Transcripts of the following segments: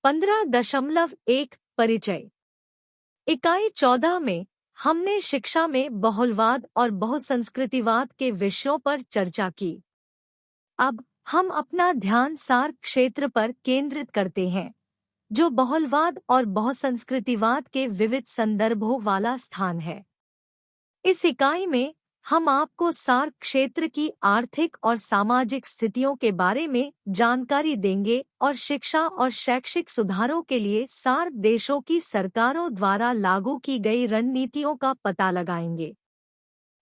15.1 परिचय। इकाई 14 में हमने शिक्षा में बहुलवाद और बहुसंस्कृतिवाद के विषयों पर चर्चा की। अब हम अपना ध्यान सार्क क्षेत्र पर केंद्रित करते हैं, जो बहुलवाद और बहुसंस्कृतिवाद के विविध संदर्भों वाला स्थान है। इस इकाई में हम आपको सार्क क्षेत्र की आर्थिक और सामाजिक स्थितियों के बारे में जानकारी देंगे और शिक्षा और शैक्षिक सुधारों के लिए सार्क देशों की सरकारों द्वारा लागू की गई रणनीतियों का पता लगाएंगे।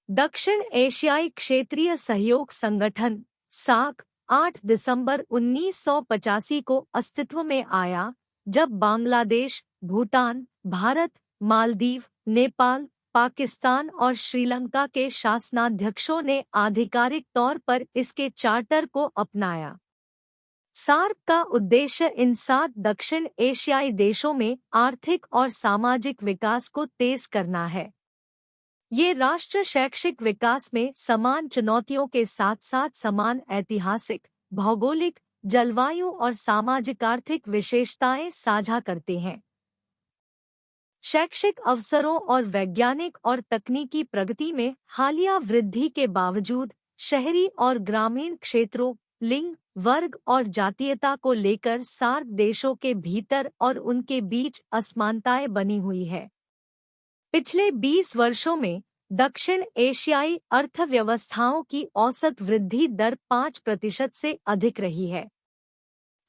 दक्षिण एशियाई क्षेत्रीय सहयोग संगठन सार्क 8 दिसंबर 1985 को अस्तित्व में आया, जब बांग्लादेश, भूटान, भारत, मालदीव, नेपाल, पाकिस्तान और श्रीलंका के शासनाध्यक्षों ने आधिकारिक तौर पर इसके चार्टर को अपनाया। सार्क का उद्देश्य इन 7 दक्षिण एशियाई देशों में आर्थिक और सामाजिक विकास को तेज करना है। ये राष्ट्र शैक्षिक विकास में समान चुनौतियों के साथ साथ समान ऐतिहासिक, भौगोलिक, जलवायु और सामाजिक आर्थिक विशेषताएं साझा करते हैं। शैक्षिक अवसरों और वैज्ञानिक और तकनीकी प्रगति में हालिया वृद्धि के बावजूद शहरी और ग्रामीण क्षेत्रों, लिंग, वर्ग और जातीयता को लेकर सार्क देशों के भीतर और उनके बीच असमानताएं बनी हुई है। पिछले 20 वर्षों में दक्षिण एशियाई अर्थव्यवस्थाओं की औसत वृद्धि दर 5% से अधिक रही है।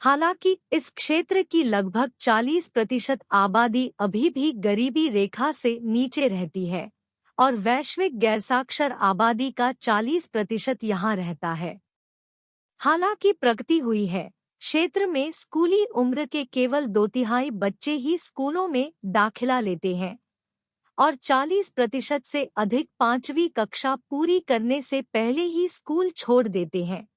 हालांकि इस क्षेत्र की लगभग 40% आबादी अभी भी गरीबी रेखा से नीचे रहती है और वैश्विक गैरसाक्षर आबादी का 40% यहाँ रहता है। हालांकि प्रगति हुई है, क्षेत्र में स्कूली उम्र के केवल 2/3 बच्चे ही स्कूलों में दाखिला लेते हैं और 40% से अधिक 5वीं कक्षा पूरी करने से पहले ही स्कूल छोड़ देते हैं।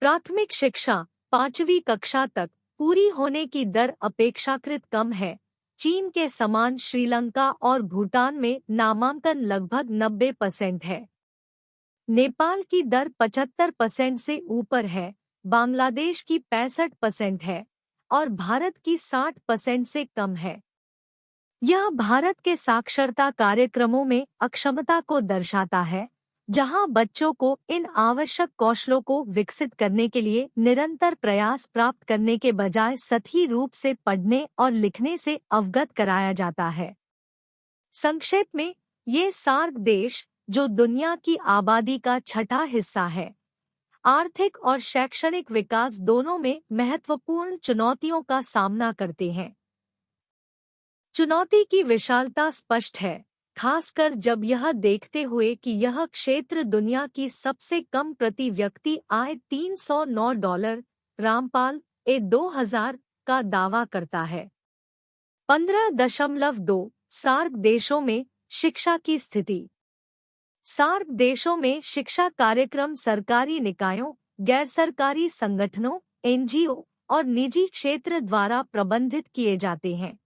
प्राथमिक शिक्षा 5वीं कक्षा तक पूरी होने की दर अपेक्षाकृत कम है। चीन के समान श्रीलंका और भूटान में नामांकन लगभग 90% है। नेपाल की दर 75% से ऊपर है, बांग्लादेश की 65% है और भारत की 60% से कम है। यह भारत के साक्षरता कार्यक्रमों में अक्षमता को दर्शाता है, जहां बच्चों को इन आवश्यक कौशलों को विकसित करने के लिए निरंतर प्रयास प्राप्त करने के बजाय सतही रूप से पढ़ने और लिखने से अवगत कराया जाता है। संक्षेप में, ये सार्क देश, जो दुनिया की आबादी का 6ठा हिस्सा है, आर्थिक और शैक्षणिक विकास दोनों में महत्वपूर्ण चुनौतियों का सामना करते हैं। चुनौती की विशालता स्पष्ट है, खासकर जब यह देखते हुए कि यह क्षेत्र दुनिया की सबसे कम प्रति व्यक्ति आय $309 रामपाल ए 2000 का दावा करता है। 15.2 सार्क देशों में शिक्षा की स्थिति। सार्क देशों में शिक्षा कार्यक्रम सरकारी निकायों, गैरसरकारी संगठनों, NGO और निजी क्षेत्र द्वारा प्रबंधित किए जाते हैं।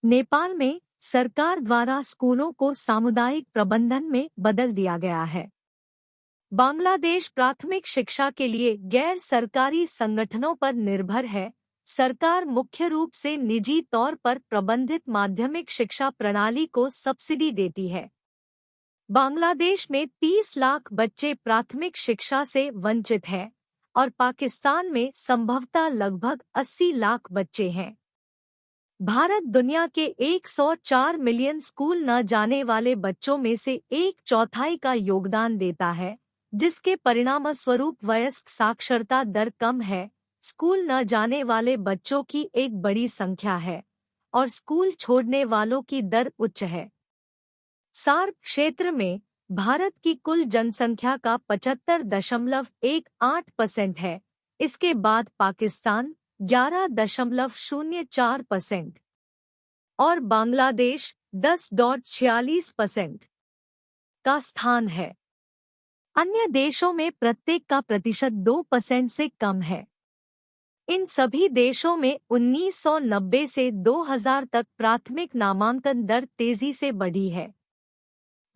नेपाल में सरकार द्वारा स्कूलों को सामुदायिक प्रबंधन में बदल दिया गया है। बांग्लादेश प्राथमिक शिक्षा के लिए गैर सरकारी संगठनों पर निर्भर है। सरकार मुख्य रूप से निजी तौर पर प्रबंधित माध्यमिक शिक्षा प्रणाली को सब्सिडी देती है। बांग्लादेश में 30 लाख बच्चे प्राथमिक शिक्षा से वंचित हैं और पाकिस्तान में संभवतः लगभग 80 लाख बच्चे हैं। भारत दुनिया के 104 मिलियन स्कूल न जाने वाले बच्चों में से 1/4 का योगदान देता है, जिसके परिणामस्वरूप वयस्क साक्षरता दर कम है। स्कूल न जाने वाले बच्चों की एक बड़ी संख्या है और स्कूल छोड़ने वालों की दर उच्च है। सार्क क्षेत्र में भारत की कुल जनसंख्या का 75.18% है। इसके बाद पाकिस्तान 11.04% और बांग्लादेश 10.46% का स्थान है। अन्य देशों में प्रत्येक का प्रतिशत 2% से कम है। इन सभी देशों में 1990 से 2000 तक प्राथमिक नामांकन दर तेजी से बढ़ी है।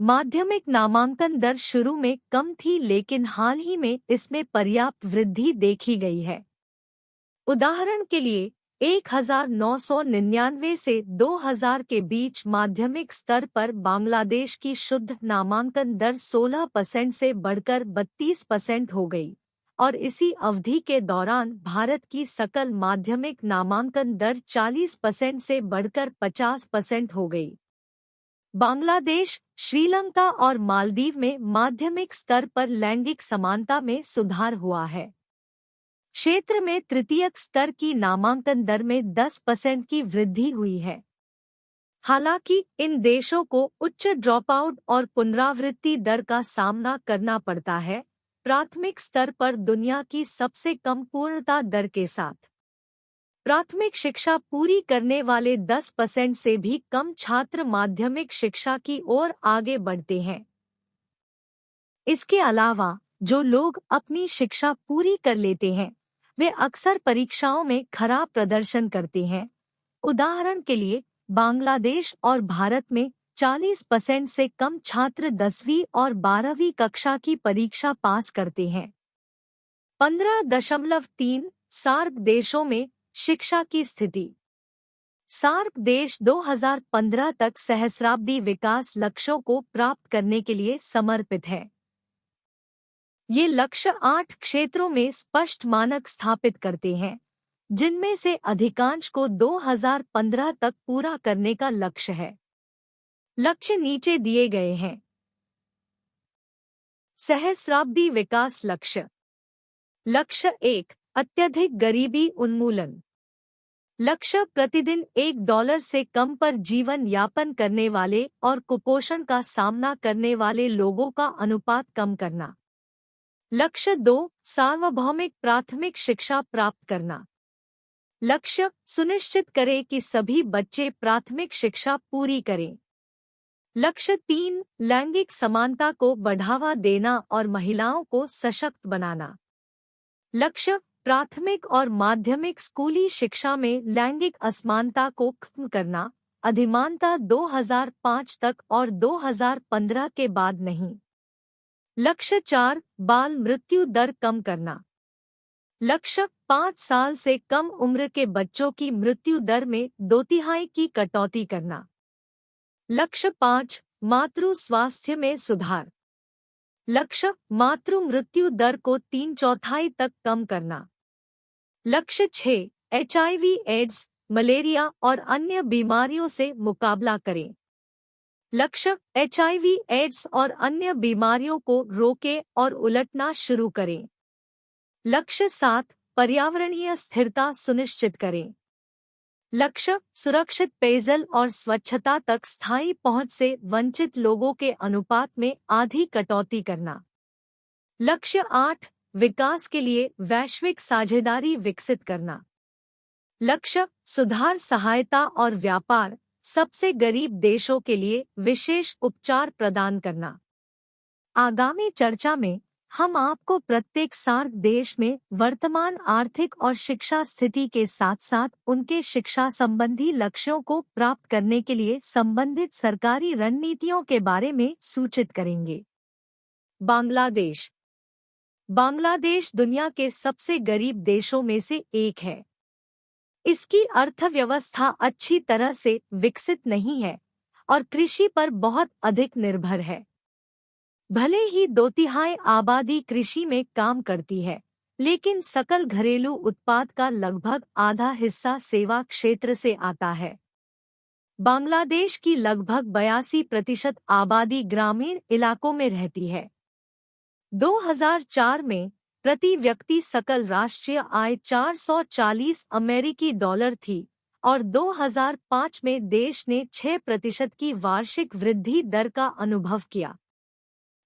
माध्यमिक नामांकन दर शुरू में कम थी, लेकिन हाल ही में इसमें पर्याप्त वृद्धि देखी गई है। उदाहरण के लिए 1999 से 2000 के बीच माध्यमिक स्तर पर बांग्लादेश की शुद्ध नामांकन दर 16% से बढ़कर 32% हो गई और इसी अवधि के दौरान भारत की सकल माध्यमिक नामांकन दर 40% से बढ़कर 50% हो गई। बांग्लादेश, श्रीलंका और मालदीव में माध्यमिक स्तर पर लैंगिक समानता में सुधार हुआ है। क्षेत्र में तृतीयक स्तर की नामांकन दर में 10% की वृद्धि हुई है। हालांकि इन देशों को उच्च ड्रॉपआउट और पुनरावृत्ति दर का सामना करना पड़ता है, प्राथमिक स्तर पर दुनिया की सबसे कम पूर्णता दर के साथ। प्राथमिक शिक्षा पूरी करने वाले 10% से भी कम छात्र माध्यमिक शिक्षा की ओर आगे बढ़ते हैं। इसके अलावा जो लोग अपनी शिक्षा पूरी कर लेते हैं वे अक्सर परीक्षाओं में खराब प्रदर्शन करते हैं। उदाहरण के लिए बांग्लादेश और भारत में 40% से कम छात्र 10वीं और 12वीं कक्षा की परीक्षा पास करते हैं। 15.3 सार्क देशों में शिक्षा की स्थिति। सार्क देश 2015 तक सहस्राब्दी विकास लक्ष्यों को प्राप्त करने के लिए समर्पित है। ये लक्ष्य 8 क्षेत्रों में स्पष्ट मानक स्थापित करते हैं, जिनमें से अधिकांश को 2015 तक पूरा करने का लक्ष्य है। लक्ष्य नीचे दिए गए हैं। सहस्राब्दी विकास लक्ष्य। लक्ष्य 1, अत्यधिक गरीबी उन्मूलन। लक्ष्य प्रतिदिन $1 से कम पर जीवन यापन करने वाले और कुपोषण का सामना करने वाले लोगों का अनुपात कम करना। लक्ष्य 2, सार्वभौमिक प्राथमिक शिक्षा प्राप्त करना। लक्ष्य सुनिश्चित करें कि सभी बच्चे प्राथमिक शिक्षा पूरी करें। लक्ष्य 3, लैंगिक समानता को बढ़ावा देना और महिलाओं को सशक्त बनाना। लक्ष्य प्राथमिक और माध्यमिक स्कूली शिक्षा में लैंगिक असमानता को खत्म करना, अधिमानतः 2005 तक और 2015 के बाद नहीं। लक्ष्य 4, बाल मृत्यु दर कम करना। लक्ष्य 5 साल से कम उम्र के बच्चों की मृत्यु दर में 2/3 की कटौती करना। लक्ष्य 5, मातृ स्वास्थ्य में सुधार। लक्ष्य मातृ मृत्यु दर को 3/4 तक कम करना। लक्ष्य 6, HIV, एड्स, मलेरिया और अन्य बीमारियों से मुकाबला करें। लक्ष्य HIV, एड्स और अन्य बीमारियों को रोकें और उलटना शुरू करें। लक्ष्य 7, पर्यावरणीय स्थिरता सुनिश्चित करें। लक्ष्य सुरक्षित पेयजल और स्वच्छता तक स्थायी पहुंच से वंचित लोगों के अनुपात में आधी कटौती करना। लक्ष्य 8, विकास के लिए वैश्विक साझेदारी विकसित करना। लक्ष्य सुधार, सहायता और व्यापार, सबसे गरीब देशों के लिए विशेष उपचार प्रदान करना। आगामी चर्चा में हम आपको प्रत्येक सार्क देश में वर्तमान आर्थिक और शिक्षा स्थिति के साथ साथ उनके शिक्षा संबंधी लक्ष्यों को प्राप्त करने के लिए संबंधित सरकारी रणनीतियों के बारे में सूचित करेंगे। बांग्लादेश। बांग्लादेश दुनिया के सबसे गरीब देशों में से एक है। इसकी अर्थव्यवस्था अच्छी तरह से विकसित नहीं है और कृषि पर बहुत अधिक निर्भर है। भले ही 2/3 आबादी कृषि में काम करती है, लेकिन सकल घरेलू उत्पाद का लगभग आधा हिस्सा सेवा क्षेत्र से आता है। बांग्लादेश की लगभग 82% आबादी ग्रामीण इलाकों में रहती है। 2004 में प्रति व्यक्ति सकल राष्ट्रीय आय $440 थी और 2005 में देश ने 6% की वार्षिक वृद्धि दर का अनुभव किया।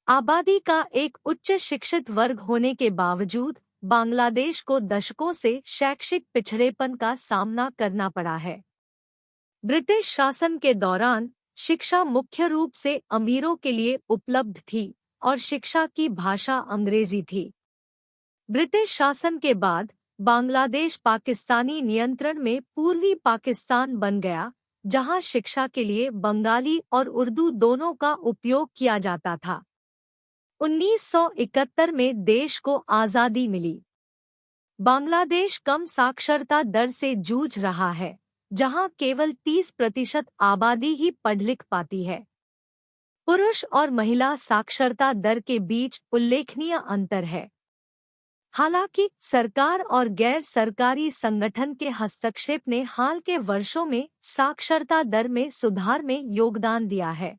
आबादी का एक उच्च शिक्षित वर्ग होने के बावजूद बांग्लादेश को दशकों से शैक्षिक पिछड़ेपन का सामना करना पड़ा है। ब्रिटिश शासन के दौरान शिक्षा मुख्य रूप से अमीरों के लिए उपलब्ध थी और शिक्षा की भाषा अंग्रेजी थी। ब्रिटिश शासन के बाद बांग्लादेश पाकिस्तानी नियंत्रण में पूर्वी पाकिस्तान बन गया, जहां शिक्षा के लिए बंगाली और उर्दू दोनों का उपयोग किया जाता था। 1971 में देश को आज़ादी मिली। बांग्लादेश कम साक्षरता दर से जूझ रहा है, जहां केवल 30% आबादी ही पढ़ लिख पाती है। पुरुष और महिला साक्षरता दर के बीच उल्लेखनीय अंतर है। हालांकि सरकार और गैर सरकारी संगठन के हस्तक्षेप ने हाल के वर्षों में साक्षरता दर में सुधार में योगदान दिया है।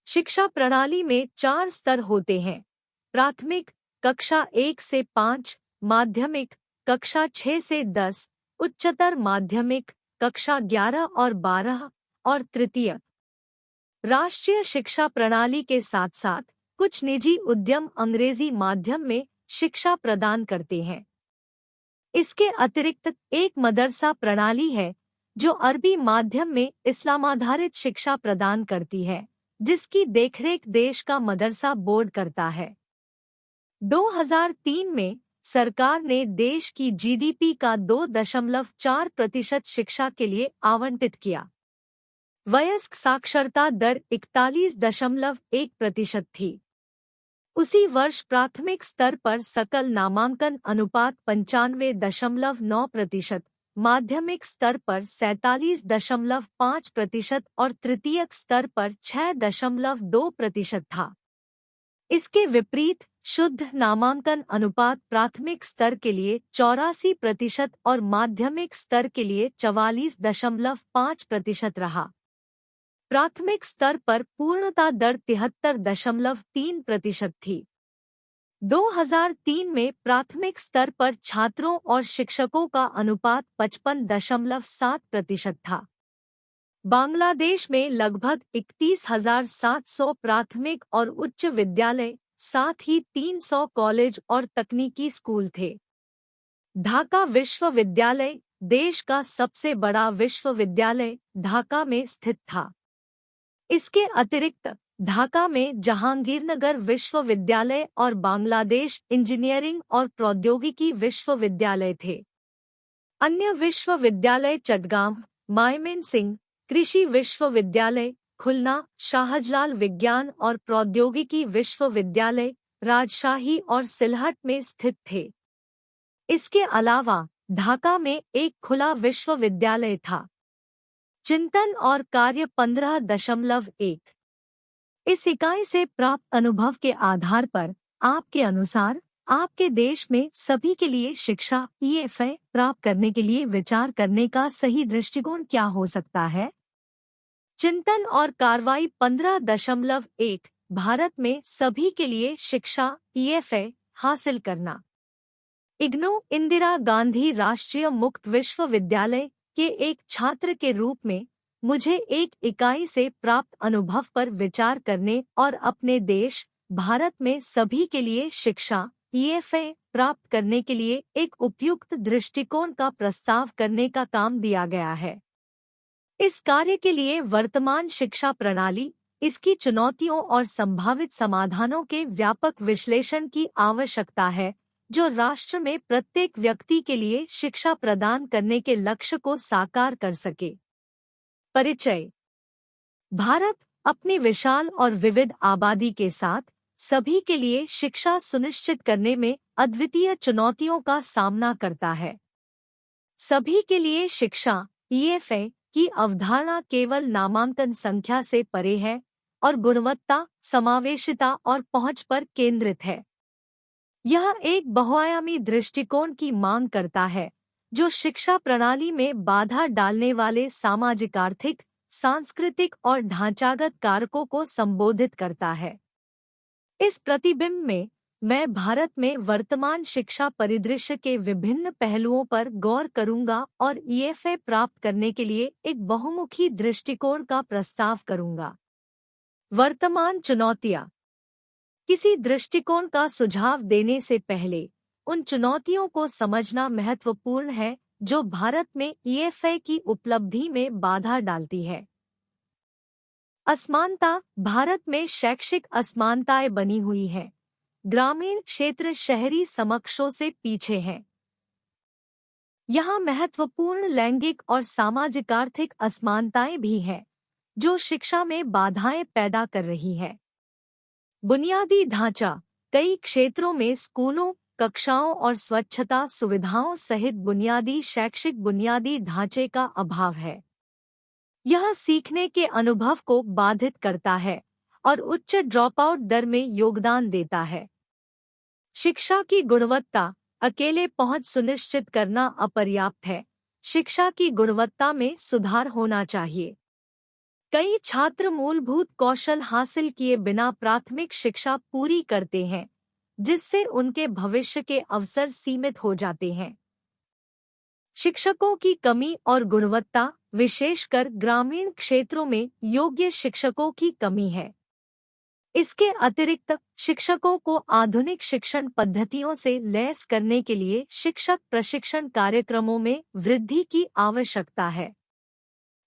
शिक्षा प्रणाली में 4 स्तर होते हैं: प्राथमिक कक्षा 1 से 5, माध्यमिक कक्षा 6 से 10, उच्चतर माध्यमिक कक्षा 11 और 12 और तृतीय। राष्ट्रीय शिक्षा प्रणाली के साथ साथ कुछ निजी उद्यम अंग्रेजी माध्यम में शिक्षा प्रदान करते हैं। इसके अतिरिक्त एक मदरसा प्रणाली है जो अरबी माध्यम में इस्लामाधारित शिक्षा प्रदान करती है, जिसकी देखरेख देश का मदरसा बोर्ड करता है। 2003 में सरकार ने देश की जीडीपी का 2.4% शिक्षा के लिए आवंटित किया। वयस्क साक्षरता दर 41.1% थी। उसी वर्ष प्राथमिक स्तर पर सकल नामांकन अनुपात 95.9%, माध्यमिक स्तर पर 47.5% और तृतीयक स्तर पर 6.2% था। इसके विपरीत शुद्ध नामांकन अनुपात प्राथमिक स्तर के लिए 84% और माध्यमिक स्तर के लिए 44.5% रहा। प्राथमिक स्तर पर पूर्णता दर 73.3% थी। 2003 में प्राथमिक स्तर पर छात्रों और शिक्षकों का अनुपात 55.7% था। बांग्लादेश में लगभग 31,700 प्राथमिक और उच्च विद्यालय, साथ ही 300 कॉलेज और तकनीकी स्कूल थे। ढाका विश्वविद्यालय देश का सबसे बड़ा विश्वविद्यालय ढाका में स्थित था। इसके अतिरिक्त ढाका में जहांगीरनगर विश्वविद्यालय और बांग्लादेश इंजीनियरिंग और प्रौद्योगिकी विश्वविद्यालय थे। अन्य विश्वविद्यालय चटगांव, मायमेनसिंह कृषि विश्वविद्यालय, खुलना, शाहजलाल विज्ञान और प्रौद्योगिकी विश्वविद्यालय, राजशाही और सिलहट में स्थित थे। इसके अलावा ढाका में एक खुला विश्वविद्यालय था। चिंतन और कार्य 15.1। इस इकाई से प्राप्त अनुभव के आधार पर आपके अनुसार आपके देश में सभी के लिए शिक्षा EFA प्राप्त करने के लिए विचार करने का सही दृष्टिकोण क्या हो सकता है? चिंतन और कार्रवाई 15.1। भारत में सभी के लिए शिक्षा EFA हासिल करना। इग्नू इंदिरा गांधी राष्ट्रीय मुक्त विश्वविद्यालय के एक छात्र के रूप में मुझे एक इकाई से प्राप्त अनुभव पर विचार करने और अपने देश भारत में सभी के लिए शिक्षा EFA प्राप्त करने के लिए एक उपयुक्त दृष्टिकोण का प्रस्ताव करने का काम दिया गया है। इस कार्य के लिए वर्तमान शिक्षा प्रणाली, इसकी चुनौतियों और संभावित समाधानों के व्यापक विश्लेषण की आवश्यकता है, जो राष्ट्र में प्रत्येक व्यक्ति के लिए शिक्षा प्रदान करने के लक्ष्य को साकार कर सके। परिचय। भारत अपनी विशाल और विविध आबादी के साथ सभी के लिए शिक्षा सुनिश्चित करने में अद्वितीय चुनौतियों का सामना करता है। सभी के लिए शिक्षा EFA की अवधारणा केवल नामांकन संख्या से परे है और गुणवत्ता, समावेशिता और पहुंच पर केंद्रित है। यह एक बहुआयामी दृष्टिकोण की मांग करता है, जो शिक्षा प्रणाली में बाधा डालने वाले सामाजिक, आर्थिक, सांस्कृतिक और ढांचागत कारकों को संबोधित करता है। इस प्रतिबिंब में मैं भारत में वर्तमान शिक्षा परिदृश्य के विभिन्न पहलुओं पर गौर करूंगा और EFA प्राप्त करने के लिए एक बहुमुखी दृष्टिकोण का प्रस्ताव करूंगा। वर्तमान चुनौतियां। किसी दृष्टिकोण का सुझाव देने से पहले उन चुनौतियों को समझना महत्वपूर्ण है जो भारत में EFA की उपलब्धि में बाधा डालती है। असमानता। भारत में शैक्षिक असमानताएं बनी हुई हैं। ग्रामीण क्षेत्र शहरी समकक्षों से पीछे हैं। यहाँ महत्वपूर्ण लैंगिक और सामाजिक आर्थिक असमानताएं भी हैं, जो शिक्षा में बाधाएं पैदा कर रही है। बुनियादी ढांचा। कई क्षेत्रों में स्कूलों, कक्षाओं और स्वच्छता सुविधाओं सहित बुनियादी शैक्षिक बुनियादी ढांचे का अभाव है। यह सीखने के अनुभव को बाधित करता है और उच्च ड्रॉपआउट दर में योगदान देता है। शिक्षा की गुणवत्ता अकेले पहुंच सुनिश्चित करना अपर्याप्त है। शिक्षा की गुणवत्ता में सुधार होना चाहिए। कई छात्र मूलभूत कौशल हासिल किए बिना प्राथमिक शिक्षा पूरी करते हैं, जिससे उनके भविष्य के अवसर सीमित हो जाते हैं। शिक्षकों की कमी और गुणवत्ता, विशेषकर ग्रामीण क्षेत्रों में योग्य शिक्षकों की कमी है। इसके अतिरिक्त शिक्षकों को आधुनिक शिक्षण पद्धतियों से लैस करने के लिए शिक्षक प्रशिक्षण कार्यक्रमों में वृद्धि की आवश्यकता है।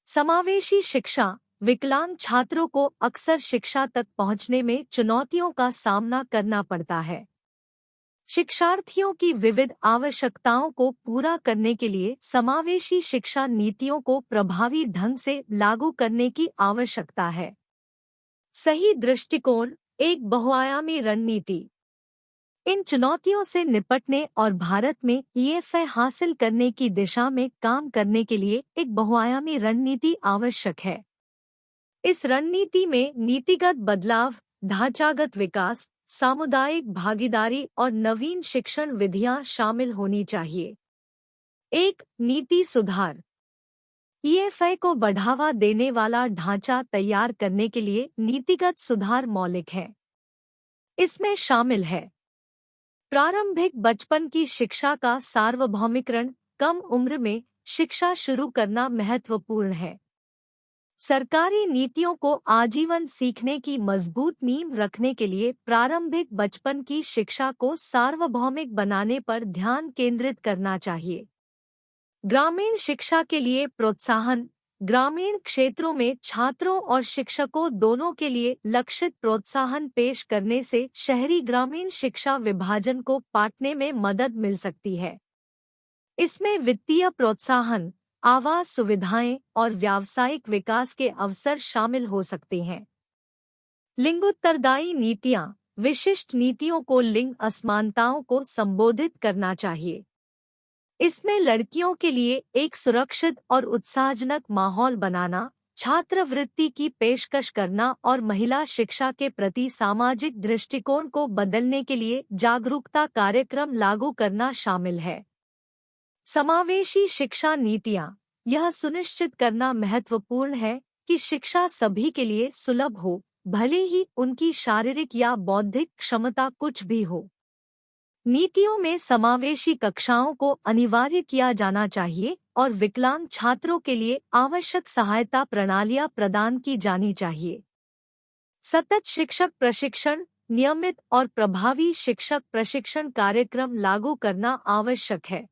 समावेशी शिक्षा विकलांग छात्रों को अक्सर शिक्षा तक पहुंचने में चुनौतियों का सामना करना पड़ता है। शिक्षार्थियों की विविध आवश्यकताओं को पूरा करने के लिए समावेशी शिक्षा नीतियों को प्रभावी ढंग से लागू करने की आवश्यकता है। सही दृष्टिकोण, एक बहुआयामी रणनीति। इन चुनौतियों से निपटने और भारत में ईएफआई हासिल करने की दिशा में काम करने के लिए एक बहुआयामी रणनीति आवश्यक है। इस रणनीति में नीतिगत बदलाव, ढांचागत विकास, सामुदायिक भागीदारी और नवीन शिक्षण विधियां शामिल होनी चाहिए। एक नीति सुधार। ईएफआई को बढ़ावा देने वाला ढांचा तैयार करने के लिए नीतिगत सुधार मौलिक है। इसमें शामिल है प्रारंभिक बचपन की शिक्षा का सार्वभौमिकरण, कम उम्र में शिक्षा शुरू करना महत्वपूर्ण है। सरकारी नीतियों को आजीवन सीखने की मजबूत नींव रखने के लिए प्रारंभिक बचपन की शिक्षा को सार्वभौमिक बनाने पर ध्यान केंद्रित करना चाहिए। ग्रामीण शिक्षा के लिए प्रोत्साहन। ग्रामीण क्षेत्रों में छात्रों और शिक्षकों दोनों के लिए लक्षित प्रोत्साहन पेश करने से शहरी ग्रामीण शिक्षा विभाजन को पाटने में मदद मिल सकती है। इसमें वित्तीय प्रोत्साहन, आवास सुविधाएं और व्यावसायिक विकास के अवसर शामिल हो सकते हैं। लिंगोत्तरदायी नीतियां। विशिष्ट नीतियों को लिंग असमानताओं को संबोधित करना चाहिए। इसमें लड़कियों के लिए एक सुरक्षित और उत्साहजनक माहौल बनाना, छात्रवृत्ति की पेशकश करना और महिला शिक्षा के प्रति सामाजिक दृष्टिकोण को बदलने के लिए जागरूकता कार्यक्रम लागू करना शामिल है। समावेशी शिक्षा नीतियां। यह सुनिश्चित करना महत्वपूर्ण है कि शिक्षा सभी के लिए सुलभ हो, भले ही उनकी शारीरिक या बौद्धिक क्षमता कुछ भी हो। नीतियों में समावेशी कक्षाओं को अनिवार्य किया जाना चाहिए और विकलांग छात्रों के लिए आवश्यक सहायता प्रणालियां प्रदान की जानी चाहिए। सतत शिक्षक प्रशिक्षण। नियमित और प्रभावी शिक्षक प्रशिक्षण कार्यक्रम लागू करना आवश्यक है।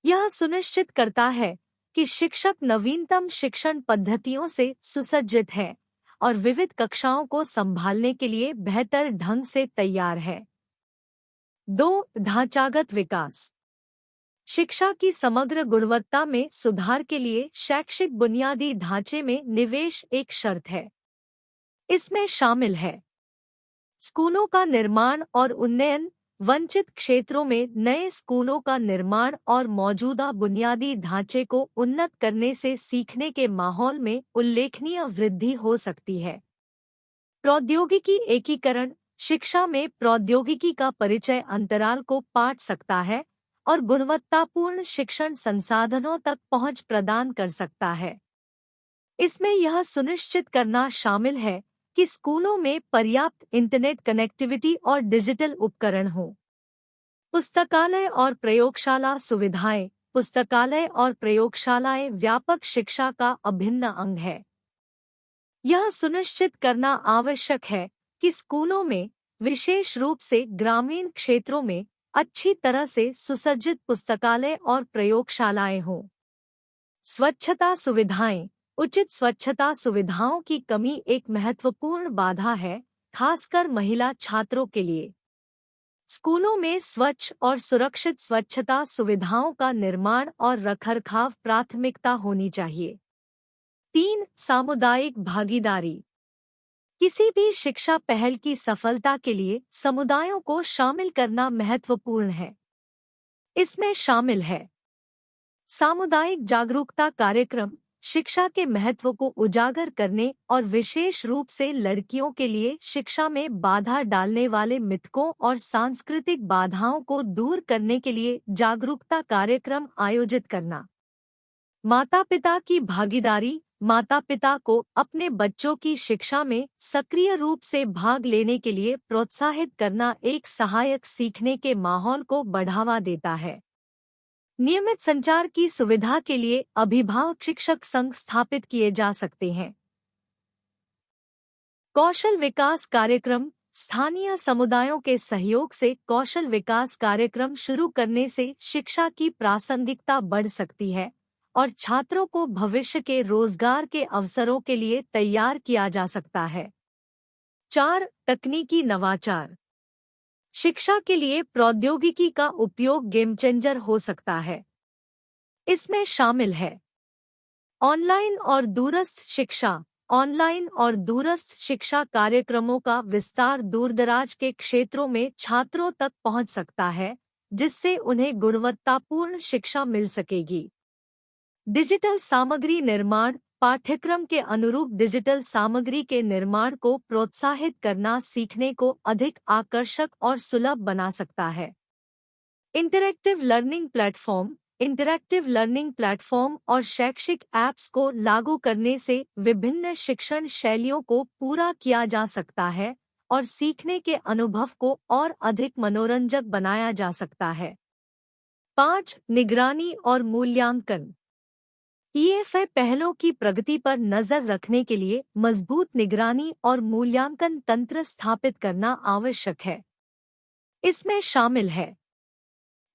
यह सुनिश्चित करता है कि शिक्षक नवीनतम शिक्षण पद्धतियों से सुसज्जित है और विविध कक्षाओं को संभालने के लिए बेहतर ढंग से तैयार है। 2. ढांचागत विकास। शिक्षा की समग्र गुणवत्ता में सुधार के लिए शैक्षिक बुनियादी ढांचे में निवेश एक शर्त है। इसमें शामिल है स्कूलों का निर्माण और उन्नयन, वंचित क्षेत्रों में नए स्कूलों का निर्माण और मौजूदा बुनियादी ढांचे को उन्नत करने से सीखने के माहौल में उल्लेखनीय वृद्धि हो सकती है। प्रौद्योगिकी एकीकरण। शिक्षा में प्रौद्योगिकी का परिचय अंतराल को पाट सकता है और गुणवत्तापूर्ण शिक्षण संसाधनों तक पहुंच प्रदान कर सकता है। इसमें यह सुनिश्चित करना शामिल है कि स्कूलों में पर्याप्त इंटरनेट कनेक्टिविटी और डिजिटल उपकरण हों। पुस्तकालय और प्रयोगशाला सुविधाएं। पुस्तकालय और प्रयोगशालाएं व्यापक शिक्षा का अभिन्न अंग है। यह सुनिश्चित करना आवश्यक है कि स्कूलों में, विशेष रूप से ग्रामीण क्षेत्रों में, अच्छी तरह से सुसज्जित पुस्तकालय और प्रयोगशालाएं हों। स्वच्छता सुविधाएं। उचित स्वच्छता सुविधाओं की कमी एक महत्वपूर्ण बाधा है, खासकर महिला छात्रों के लिए। स्कूलों में स्वच्छ और सुरक्षित स्वच्छता सुविधाओं का निर्माण और रखरखाव प्राथमिकता होनी चाहिए। 3. सामुदायिक भागीदारी। किसी भी शिक्षा पहल की सफलता के लिए समुदायों को शामिल करना महत्वपूर्ण है। इसमें शामिल है सामुदायिक जागरूकता कार्यक्रम, शिक्षा के महत्व को उजागर करने और विशेष रूप से लड़कियों के लिए शिक्षा में बाधा डालने वाले मिथकों और सांस्कृतिक बाधाओं को दूर करने के लिए जागरूकता कार्यक्रम आयोजित करना। माता पिता की भागीदारी, माता पिता को अपने बच्चों की शिक्षा में सक्रिय रूप से भाग लेने के लिए प्रोत्साहित करना एक सहायक सीखने के माहौल को बढ़ावा देता है। नियमित संचार की सुविधा के लिए अभिभावक शिक्षक संघ स्थापित किए जा सकते हैं। कौशल विकास कार्यक्रम, स्थानीय समुदायों के सहयोग से कौशल विकास कार्यक्रम शुरू करने से शिक्षा की प्रासंगिकता बढ़ सकती है और छात्रों को भविष्य के रोजगार के अवसरों के लिए तैयार किया जा सकता है। 4. तकनीकी नवाचार। शिक्षा के लिए प्रौद्योगिकी का उपयोग गेम चेंजर हो सकता है। इसमें शामिल है ऑनलाइन और दूरस्थ शिक्षा। ऑनलाइन और दूरस्थ शिक्षा कार्यक्रमों का विस्तार दूरदराज के क्षेत्रों में छात्रों तक पहुंच सकता है, जिससे उन्हें गुणवत्तापूर्ण शिक्षा मिल सकेगी। डिजिटल सामग्री निर्माण, पाठ्यक्रम के अनुरूप डिजिटल सामग्री के निर्माण को प्रोत्साहित करना सीखने को अधिक आकर्षक और सुलभ बना सकता है। Interactive learning platform. Interactive learning platform और शैक्षिक ऐप्स को लागू करने से विभिन्न शिक्षण शैलियों को पूरा किया जा सकता है और सीखने के अनुभव को और अधिक मनोरंजक बनाया जा सकता है। 5. निगरानी और मूल्यांकन। ईएफए पहलों की प्रगति पर नजर रखने के लिए मजबूत निगरानी और मूल्यांकन तंत्र स्थापित करना आवश्यक है। इसमें शामिल है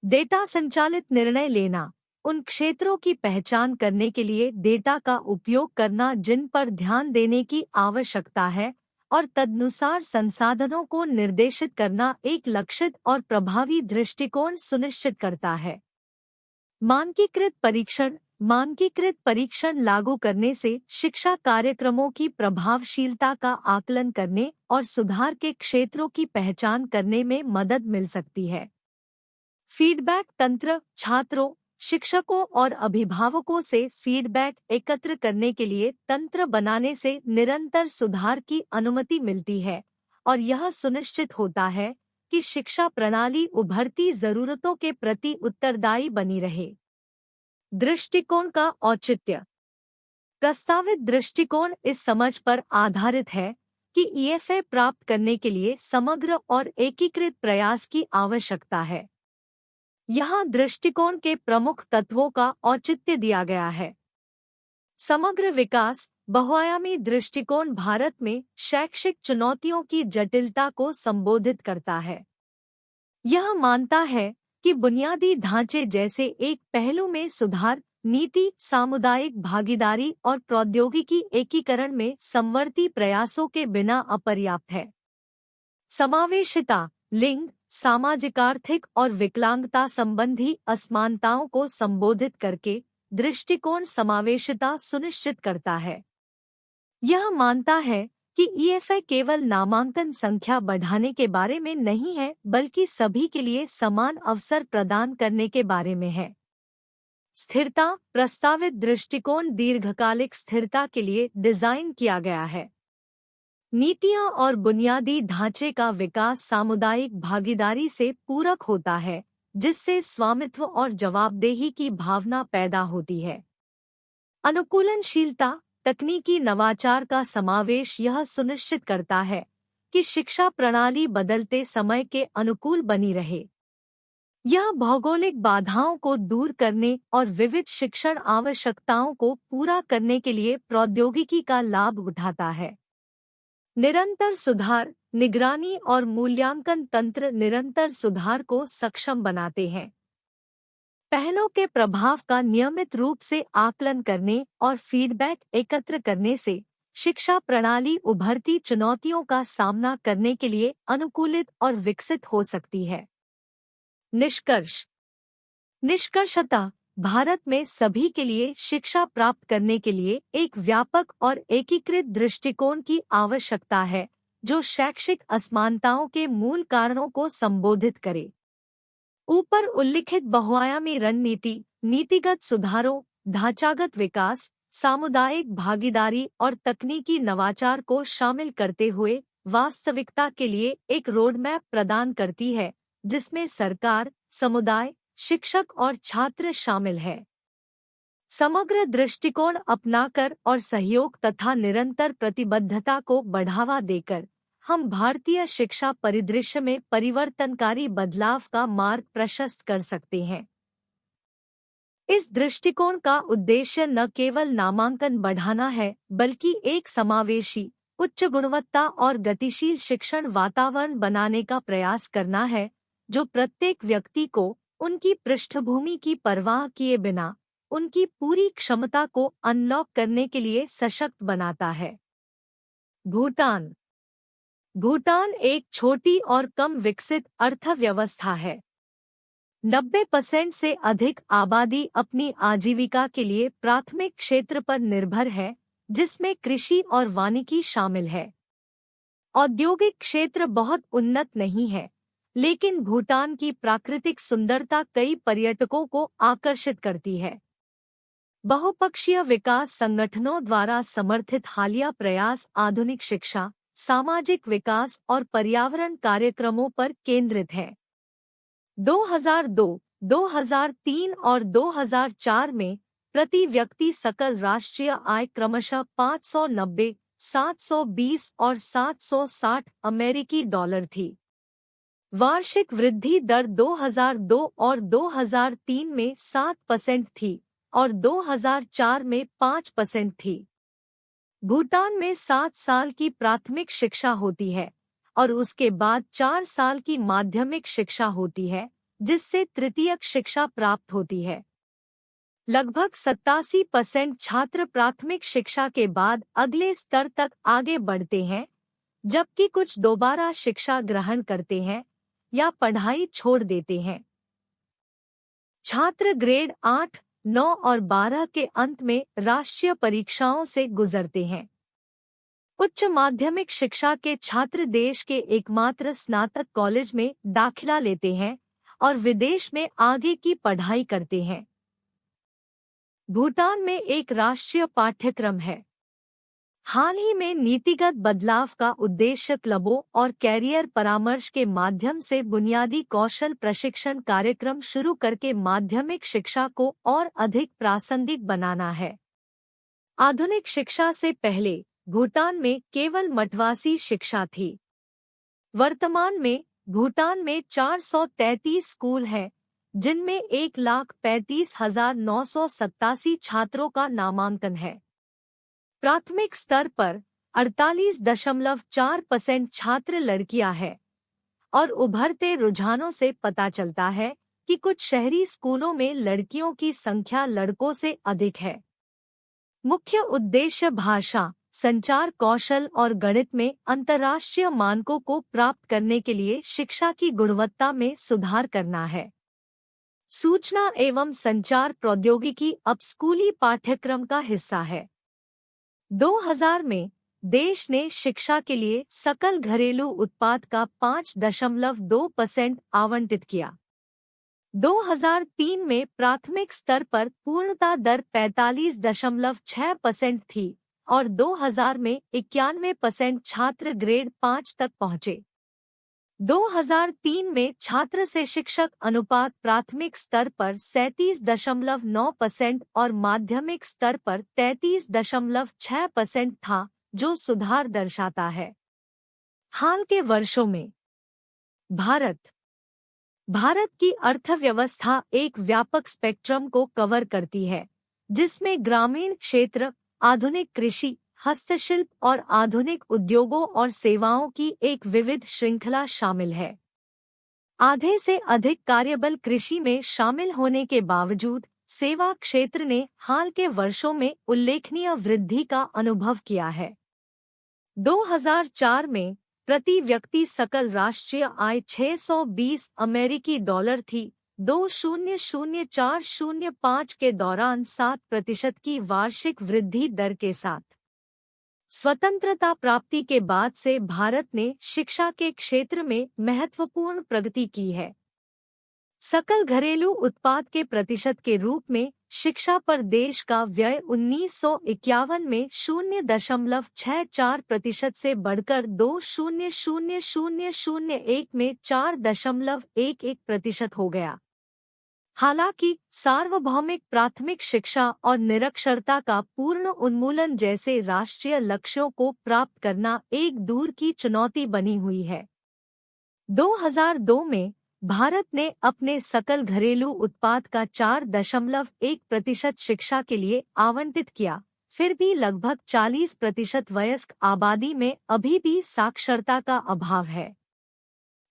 डेटा संचालित निर्णय लेना, उन क्षेत्रों की पहचान करने के लिए डेटा का उपयोग करना जिन पर ध्यान देने की आवश्यकता है और तदनुसार संसाधनों को निर्देशित करना एक लक्षित और प्रभावी दृष्टिकोण सुनिश्चित करता है। मानकीकृत परीक्षण। मानकीकृत परीक्षण लागू करने से शिक्षा कार्यक्रमों की प्रभावशीलता का आकलन करने और सुधार के क्षेत्रों की पहचान करने में मदद मिल सकती है। फीडबैक तंत्र। छात्रों, शिक्षकों और अभिभावकों से फीडबैक एकत्र करने के लिए तंत्र बनाने से निरंतर सुधार की अनुमति मिलती है और यह सुनिश्चित होता है कि शिक्षा प्रणाली उभरती जरूरतों के प्रति उत्तरदायी बनी रहे। दृष्टिकोण का औचित्य। प्रस्तावित दृष्टिकोण इस समझ पर आधारित है कि ईएफए प्राप्त करने के लिए समग्र और एकीकृत प्रयास की आवश्यकता है। यहाँ दृष्टिकोण के प्रमुख तत्वों का औचित्य दिया गया है। समग्र विकास। बहुआयामी दृष्टिकोण भारत में शैक्षिक चुनौतियों की जटिलता को संबोधित करता है। यह मानता है कि बुनियादी ढांचे जैसे एक पहलू में सुधार, नीति, सामुदायिक भागीदारी और प्रौद्योगिकी एकीकरण में समवर्ती प्रयासों के बिना अपर्याप्त है। समावेशिता। लिंग, सामाजिक, आर्थिक और विकलांगता संबंधी असमानताओं को संबोधित करके दृष्टिकोण समावेशिता सुनिश्चित करता है। यह मानता है कि ईएफए केवल नामांकन संख्या बढ़ाने के बारे में नहीं है, बल्कि सभी के लिए समान अवसर प्रदान करने के बारे में है। स्थिरता। प्रस्तावित दृष्टिकोण दीर्घकालिक स्थिरता के लिए डिजाइन किया गया है। नीतियां और बुनियादी ढांचे का विकास सामुदायिक भागीदारी से पूरक होता है, जिससे स्वामित्व और जवाबदेही की भावना पैदा होती है। अनुकूलनशीलता। तकनीकी नवाचार का समावेश यह सुनिश्चित करता है कि शिक्षा प्रणाली बदलते समय के अनुकूल बनी रहे। यह भौगोलिक बाधाओं को दूर करने और विविध शिक्षण आवश्यकताओं को पूरा करने के लिए प्रौद्योगिकी का लाभ उठाता है। निरंतर सुधार। निगरानी और मूल्यांकन तंत्र निरंतर सुधार को सक्षम बनाते हैं। पहलों के प्रभाव का नियमित रूप से आकलन करने और फीडबैक एकत्र करने से शिक्षा प्रणाली उभरती चुनौतियों का सामना करने के लिए अनुकूलित और विकसित हो सकती है। निष्कर्ष। निष्कर्षतः भारत में सभी के लिए शिक्षा प्राप्त करने के लिए एक व्यापक और एकीकृत दृष्टिकोण की आवश्यकता है, जो शैक्षिक असमानताओं के मूल कारणों को संबोधित करे। ऊपर उल्लिखित बहुआयामी रणनीति, नीतिगत सुधारों, ढांचागत विकास, सामुदायिक भागीदारी और तकनीकी नवाचार को शामिल करते हुए वास्तविकता के लिए एक रोडमैप प्रदान करती है, जिसमें सरकार, समुदाय, शिक्षक और छात्र शामिल हैं। समग्र दृष्टिकोण अपनाकर और सहयोग तथा निरंतर प्रतिबद्धता को बढ़ावा देकर हम भारतीय शिक्षा परिदृश्य में परिवर्तनकारी बदलाव का मार्ग प्रशस्त कर सकते हैं। इस दृष्टिकोण का उद्देश्य न केवल नामांकन बढ़ाना है, बल्कि एक समावेशी, उच्च गुणवत्ता और गतिशील शिक्षण वातावरण बनाने का प्रयास करना है, जो प्रत्येक व्यक्ति को उनकी पृष्ठभूमि की परवाह किए बिना उनकी पूरी क्षमता को अनलॉक करने के लिए सशक्त बनाता है। भूटान। भूटान एक छोटी और कम विकसित अर्थव्यवस्था है। 90% से अधिक आबादी अपनी आजीविका के लिए प्राथमिक क्षेत्र पर निर्भर है, जिसमें कृषि और वानिकी शामिल है। औद्योगिक क्षेत्र बहुत उन्नत नहीं है, लेकिन भूटान की प्राकृतिक सुंदरता कई पर्यटकों को आकर्षित करती है। बहुपक्षीय विकास संगठनों द्वारा समर्थित हालिया प्रयास आधुनिक शिक्षा, सामाजिक विकास और पर्यावरण कार्यक्रमों पर केंद्रित है। 2002, 2003 और 2004 में प्रति व्यक्ति सकल राष्ट्रीय आय क्रमशः 590, 720 और 760 अमेरिकी डॉलर थी। वार्षिक वृद्धि दर 2002 और 2003 में 7% थी और 2004 में 5% थी। भूटान में 7 साल की प्राथमिक शिक्षा होती है और उसके बाद 4 साल की माध्यमिक शिक्षा होती है, जिससे तृतीयक शिक्षा प्राप्त होती है। लगभग 87% छात्र प्राथमिक शिक्षा के बाद अगले स्तर तक आगे बढ़ते हैं, जबकि कुछ दोबारा शिक्षा ग्रहण करते हैं या पढ़ाई छोड़ देते हैं। छात्र ग्रेड 8, 9 और 12 के अंत में राष्ट्रीय परीक्षाओं से गुजरते हैं। उच्च माध्यमिक शिक्षा के छात्र देश के एकमात्र स्नातक कॉलेज में दाखिला लेते हैं और विदेश में आगे की पढ़ाई करते हैं। भूटान में एक राष्ट्रीय पाठ्यक्रम है। हाल ही में नीतिगत बदलाव का उद्देश्य क्लबों और कैरियर परामर्श के माध्यम से बुनियादी कौशल प्रशिक्षण कार्यक्रम शुरू करके माध्यमिक शिक्षा को और अधिक प्रासंगिक बनाना है। आधुनिक शिक्षा से पहले भूटान में केवल मठवासी शिक्षा थी। वर्तमान में भूटान में 433 स्कूल हैं, जिनमें 1,35,987 छात्रों का नामांकन है। प्राथमिक स्तर पर 48.4% छात्र लड़कियां हैं और उभरते रुझानों से पता चलता है कि कुछ शहरी स्कूलों में लड़कियों की संख्या लड़कों से अधिक है। मुख्य उद्देश्य भाषा, संचार कौशल और गणित में अंतर्राष्ट्रीय मानकों को प्राप्त करने के लिए शिक्षा की गुणवत्ता में सुधार करना है। सूचना एवं संचार प्रौद्योगिकी अब स्कूली पाठ्यक्रम का हिस्सा है। 2000 में देश ने शिक्षा के लिए सकल घरेलू उत्पाद का 5.2% आवंटित किया। 2003 में प्राथमिक स्तर पर पूर्णता दर 45.6% थी और 2000 में 91% छात्र ग्रेड 5 तक पहुँचे। 2003 में छात्र से शिक्षक अनुपात प्राथमिक स्तर पर 37.9% और माध्यमिक स्तर पर 33.6% था, जो सुधार दर्शाता है। हाल के वर्षों में भारत की अर्थव्यवस्था एक व्यापक स्पेक्ट्रम को कवर करती है, जिसमें ग्रामीण क्षेत्र, आधुनिक कृषि, हस्तशिल्प और आधुनिक उद्योगों और सेवाओं की एक विविध श्रृंखला शामिल है। आधे से अधिक कार्यबल कृषि में शामिल होने के बावजूद सेवा क्षेत्र ने हाल के वर्षों में उल्लेखनीय वृद्धि का अनुभव किया है। 2004 में प्रति व्यक्ति सकल राष्ट्रीय आय 620 अमेरिकी डॉलर थी, 2004-05 के दौरान 7% की वार्षिक वृद्धि दर के साथ। स्वतंत्रता प्राप्ति के बाद से भारत ने शिक्षा के क्षेत्र में महत्वपूर्ण प्रगति की है। सकल घरेलू उत्पाद के प्रतिशत के रूप में शिक्षा पर देश का व्यय 1951 में 0.64% से बढ़कर 2000-01 में 4.11% हो गया। हालांकि सार्वभौमिक प्राथमिक शिक्षा और निरक्षरता का पूर्ण उन्मूलन जैसे राष्ट्रीय लक्ष्यों को प्राप्त करना एक दूर की चुनौती बनी हुई है। 2002 में भारत ने अपने सकल घरेलू उत्पाद का 4.1% शिक्षा के लिए आवंटित किया, फिर भी लगभग 40% वयस्क आबादी में अभी भी साक्षरता का अभाव है।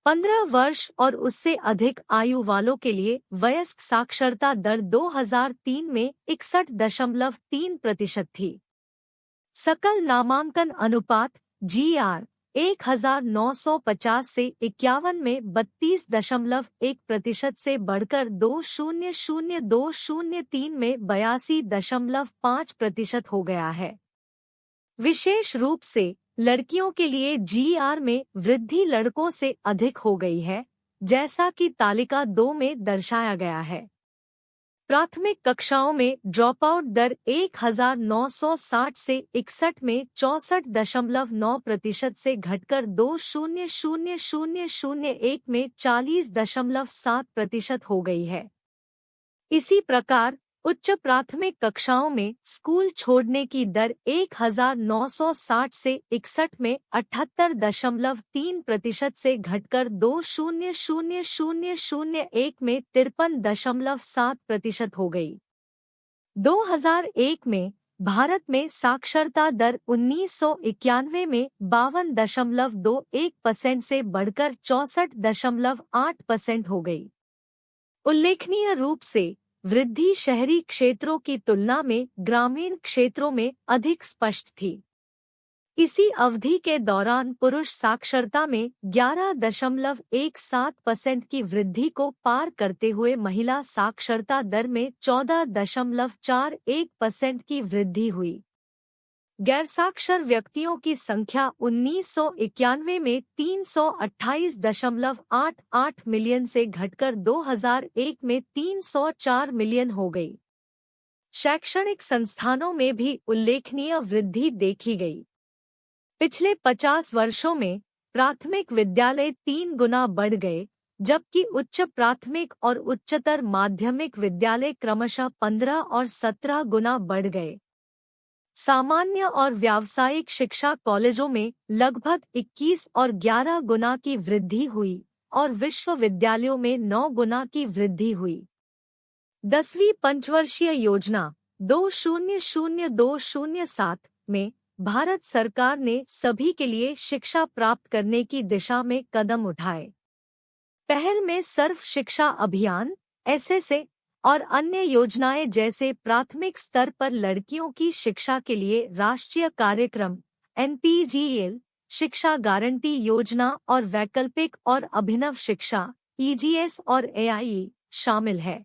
15 वर्ष और उससे अधिक आयु वालों के लिए वयस्क साक्षरता दर 2003 में 61.3% थी। सकल नामांकन अनुपात GR 1950 से 51 में 32.1% से बढ़कर 2002-03 में 82.5% हो गया है। विशेष रूप से लड़कियों के लिए GR में वृद्धि लड़कों से अधिक हो गई है, जैसा कि तालिका 2 में दर्शाया गया है। प्राथमिक कक्षाओं में ड्रॉपआउट दर 1960 से 61 में 64.9% से घटकर 2000-01 में 40.7% हो गई है। इसी प्रकार उच्च प्राथमिक कक्षाओं में स्कूल छोड़ने की दर 1960 से 61 में 78.3% से घटकर 2000-01 में 53.7% हो गई। 2001 में भारत में साक्षरता दर 1991 में 52.21% से बढ़कर 64.8% हो गई। उल्लेखनीय रूप से वृद्धि शहरी क्षेत्रों की तुलना में ग्रामीण क्षेत्रों में अधिक स्पष्ट थी। इसी अवधि के दौरान पुरुष साक्षरता में 11.17% की वृद्धि को पार करते हुए महिला साक्षरता दर में 14.41% की वृद्धि हुई। गैरसाक्षर व्यक्तियों की संख्या 1991 में 328.88 मिलियन से घटकर 2001 में 304 मिलियन हो गई। शैक्षणिक संस्थानों में भी उल्लेखनीय वृद्धि देखी गई। पिछले 50 वर्षों में प्राथमिक विद्यालय 3 गुना बढ़ गए, जबकि उच्च प्राथमिक और उच्चतर माध्यमिक विद्यालय क्रमशः 15 और 17 गुना बढ़ गए। सामान्य और व्यावसायिक शिक्षा कॉलेजों में लगभग 21 और 11 गुना की वृद्धि हुई और विश्वविद्यालयों में 9 गुना की वृद्धि हुई। 10वीं पंचवर्षीय योजना 2002-07 में भारत सरकार ने सभी के लिए शिक्षा प्राप्त करने की दिशा में कदम उठाए। पहल में सर्व शिक्षा अभियान SSA और अन्य योजनाएं जैसे प्राथमिक स्तर पर लड़कियों की शिक्षा के लिए राष्ट्रीय कार्यक्रम NPGL, शिक्षा गारंटी योजना और वैकल्पिक और अभिनव शिक्षा EGS और AIE शामिल है।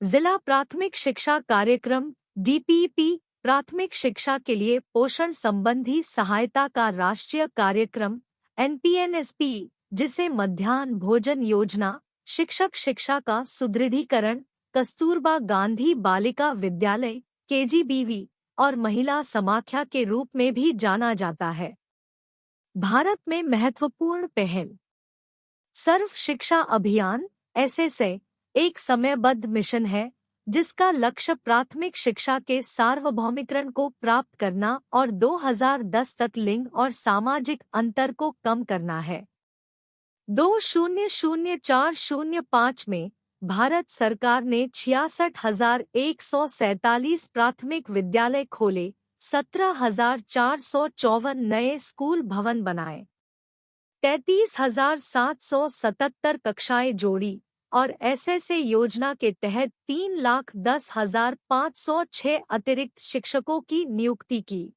जिला प्राथमिक शिक्षा कार्यक्रम DPP, प्राथमिक शिक्षा के लिए पोषण संबंधी सहायता का राष्ट्रीय कार्यक्रम NPNSP, जिसे मध्याह्न भोजन योजना, शिक्षक शिक्षा का सुदृढ़ीकरण, कस्तूरबा गांधी बालिका विद्यालय KGBV और महिला समाख्या के रूप में भी जाना जाता है। भारत में महत्वपूर्ण पहल। सर्व शिक्षा अभियान SSA एक समयबद्ध मिशन है जिसका लक्ष्य प्राथमिक शिक्षा के सार्वभौमिकरण को प्राप्त करना और 2010 तक लिंग और सामाजिक अंतर को कम करना है। 2004-05 में भारत सरकार ने 66,147 प्राथमिक विद्यालय खोले, 17,454 नए स्कूल भवन बनाए, 33,777 कक्षाएं जोड़ी और SSA योजना के तहत 3,10,506 अतिरिक्त शिक्षकों की नियुक्ति की।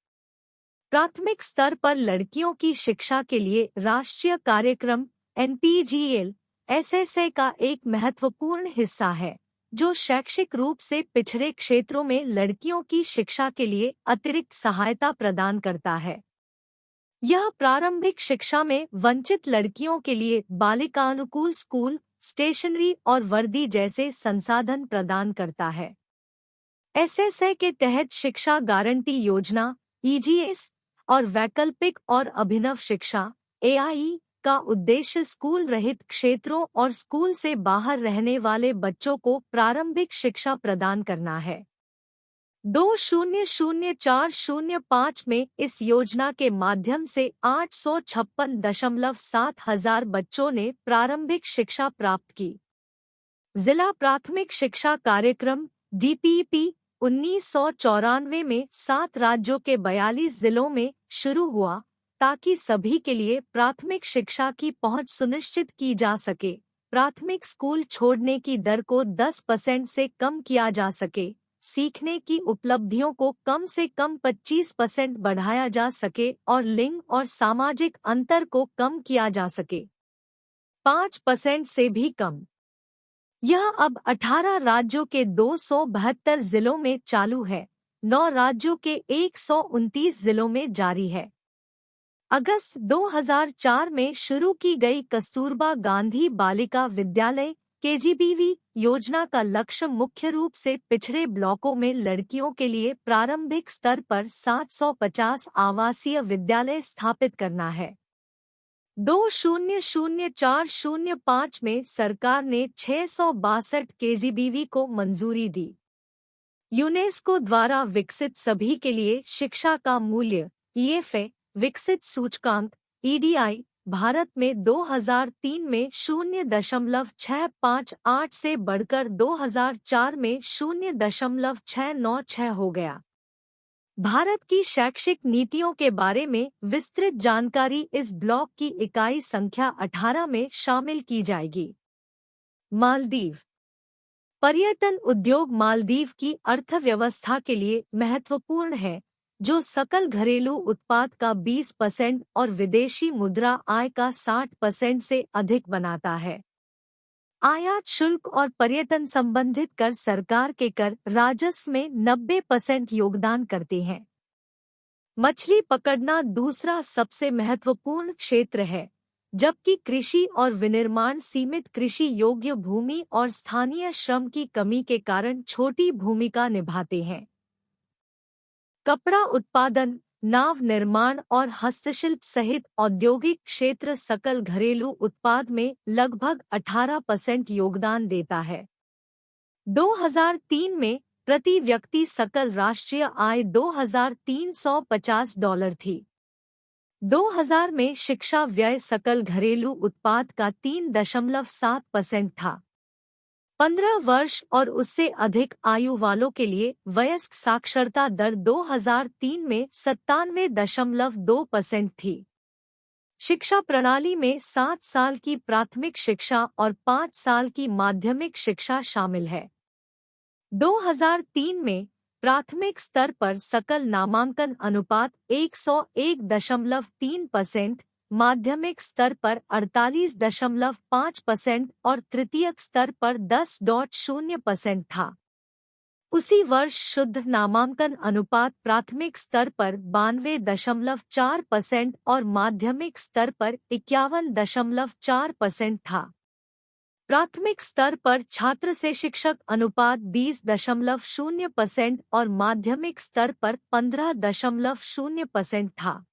प्राथमिक स्तर पर लड़कियों की शिक्षा के लिए राष्ट्रीय कार्यक्रम NPGL एसएसए का एक महत्वपूर्ण हिस्सा है, जो शैक्षिक रूप से पिछड़े क्षेत्रों में लड़कियों की शिक्षा के लिए अतिरिक्त सहायता प्रदान करता है। यह प्रारंभिक शिक्षा में वंचित लड़कियों के लिए बालिकानुकूल स्कूल, स्टेशनरी और वर्दी जैसे संसाधन प्रदान करता है। एसएसए के तहत शिक्षा गारंटी योजना ईजीएस और वैकल्पिक और अभिनव शिक्षा एआई का उद्देश्य स्कूल रहित क्षेत्रों और स्कूल से बाहर रहने वाले बच्चों को प्रारंभिक शिक्षा प्रदान करना है। 200405 में इस योजना के माध्यम से 856.7 हजार बच्चों ने प्रारंभिक शिक्षा प्राप्त की। जिला प्राथमिक शिक्षा कार्यक्रम डीपीपी 1994 में 7 राज्यों के 42 जिलों में शुरू हुआ, ताकि सभी के लिए प्राथमिक शिक्षा की पहुंच सुनिश्चित की जा सके, प्राथमिक स्कूल छोड़ने की दर को 10% से कम किया जा सके, सीखने की उपलब्धियों को कम से कम 25% बढ़ाया जा सके और लिंग और सामाजिक अंतर को कम किया जा सके, 5% से भी कम। यह अब 18 राज्यों के 272 जिलों में चालू है, 9 राज्यों के 129 जिलों में जारी है। अगस्त 2004 में शुरू की गई कस्तूरबा गांधी बालिका विद्यालय केजीबीवी योजना का लक्ष्य मुख्य रूप से पिछड़े ब्लॉकों में लड़कियों के लिए प्रारंभिक स्तर पर 750 आवासीय विद्यालय स्थापित करना है। 200405 में सरकार ने 662 केजीबीवी को मंजूरी दी। यूनेस्को द्वारा विकसित सभी के लिए शिक्षा का मूल्य ईएफए विकसित सूचकांक ईडीआई भारत में 2003 में 0.658 से बढ़कर 2004 में 0.696 हो गया। भारत की शैक्षिक नीतियों के बारे में विस्तृत जानकारी इस ब्लॉक की इकाई संख्या 18 में शामिल की जाएगी। मालदीव पर्यटन उद्योग मालदीव की अर्थव्यवस्था के लिए महत्वपूर्ण है, जो सकल घरेलू उत्पाद का 20% और विदेशी मुद्रा आय का 60% से अधिक बनाता है। आयात शुल्क और पर्यटन संबंधित कर सरकार के कर राजस्व में 90% योगदान करते हैं। मछली पकड़ना दूसरा सबसे महत्वपूर्ण क्षेत्र है, जबकि कृषि और विनिर्माण सीमित कृषि योग्य भूमि और स्थानीय श्रम की कमी के कारण छोटी भूमिका निभाते हैं। कपड़ा उत्पादन, नाव निर्माण और हस्तशिल्प सहित औद्योगिक क्षेत्र सकल घरेलू उत्पाद में लगभग 18% योगदान देता है। 2003 में प्रति व्यक्ति सकल राष्ट्रीय आय $2,350 थी। 2000 में शिक्षा व्यय सकल घरेलू उत्पाद का 3.7% था। 15 वर्ष और उससे अधिक आयु वालों के लिए वयस्क साक्षरता दर 2003 में 97.2% थी। शिक्षा प्रणाली में 7 साल की प्राथमिक शिक्षा और 5 साल की माध्यमिक शिक्षा शामिल है। 2003 में प्राथमिक स्तर पर सकल नामांकन अनुपात 101.3%, माध्यमिक स्तर पर 48.5% और तृतीयक स्तर पर 10.0% था। उसी वर्ष शुद्ध नामांकन अनुपात प्राथमिक स्तर पर 92.4% और माध्यमिक स्तर पर 51.4% था। प्राथमिक स्तर पर छात्र से शिक्षक अनुपात 20.0% और माध्यमिक स्तर पर 15.0% था।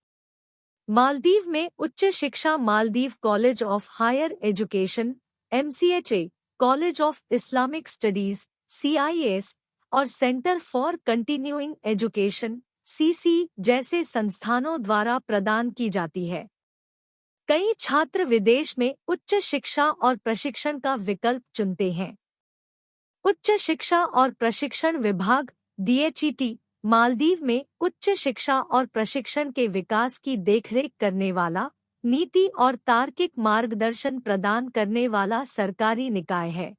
मालदीव में उच्च शिक्षा Maldives college of higher education MCHA, college of Islamic studies CIS और centre for continuing education CC जैसे संस्थानों द्वारा प्रदान की जाती है। कई छात्र विदेश में उच्च शिक्षा और प्रशिक्षण का विकल्प चुनते हैं। उच्च शिक्षा और प्रशिक्षण विभाग DHET मालदीव में उच्च शिक्षा और प्रशिक्षण के विकास की देखरेख करने वाला, नीति और तार्किक मार्गदर्शन प्रदान करने वाला सरकारी निकाय है।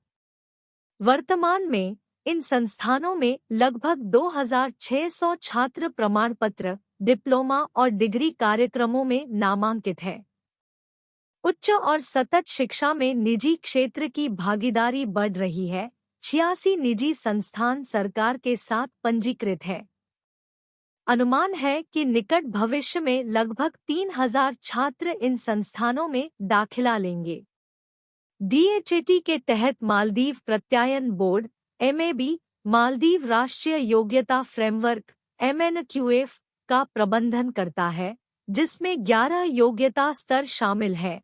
वर्तमान में इन संस्थानों में लगभग 2600 छात्र प्रमाणपत्र, डिप्लोमा और डिग्री कार्यक्रमों में नामांकित हैं। उच्च और सतत शिक्षा में निजी क्षेत्र की भागीदारी बढ़ रही है। 86 निजी संस्थान सरकार के साथ पंजीकृत है। अनुमान है कि निकट भविष्य में लगभग 3000 छात्र इन संस्थानों में दाखिला लेंगे। DHET के तहत मालदीव प्रत्यायन बोर्ड MAB, मालदीव राष्ट्रीय योग्यता फ्रेमवर्क MNQF का प्रबंधन करता है, जिसमें 11 योग्यता स्तर शामिल हैं,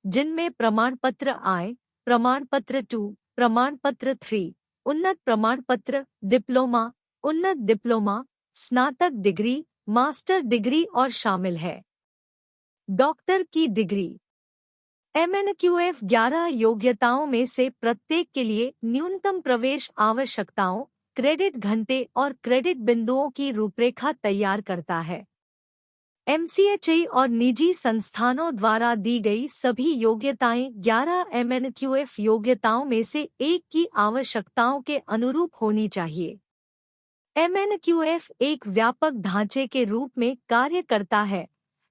जिनमें प्रमाण पत्र I, प्रमाण पत्र 2, प्रमाण पत्र 3, उन्नत प्रमाण पत्र, डिप्लोमा, उन्नत डिप्लोमा, स्नातक डिग्री, मास्टर डिग्री और शामिल है। डॉक्टर की डिग्री। MNQF 11 योग्यताओं में से प्रत्येक के लिए न्यूनतम प्रवेश आवश्यकताओं, क्रेडिट घंटे और क्रेडिट बिंदुओं की रूपरेखा तैयार करता है। MCHE और निजी संस्थानों द्वारा दी गई सभी योग्यताएं 11 MNQF योग्यताओं में से एक की आवश्यकताओं के अनुरूप होनी चाहिए। MNQF एक व्यापक ढांचे के रूप में कार्य करता है,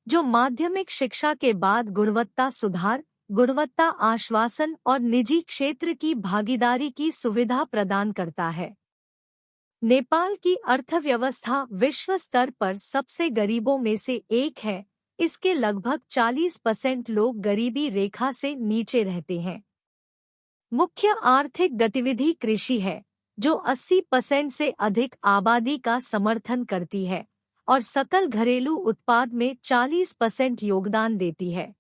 जो माध्यमिक शिक्षा के बाद गुणवत्ता सुधार, गुणवत्ता आश्वासन और निजी क्षेत्र की भागीदारी की सुविधा प्रदान करता है। नेपाल की अर्थव्यवस्था विश्व स्तर पर सबसे गरीबों में से एक है। इसके लगभग 40% लोग गरीबी रेखा से नीचे रहते हैं। मुख्य आर्थिक गतिविधि कृषि है, जो 80% से अधिक आबादी का समर्थन करती है और सकल घरेलू उत्पाद में 40% योगदान देती है।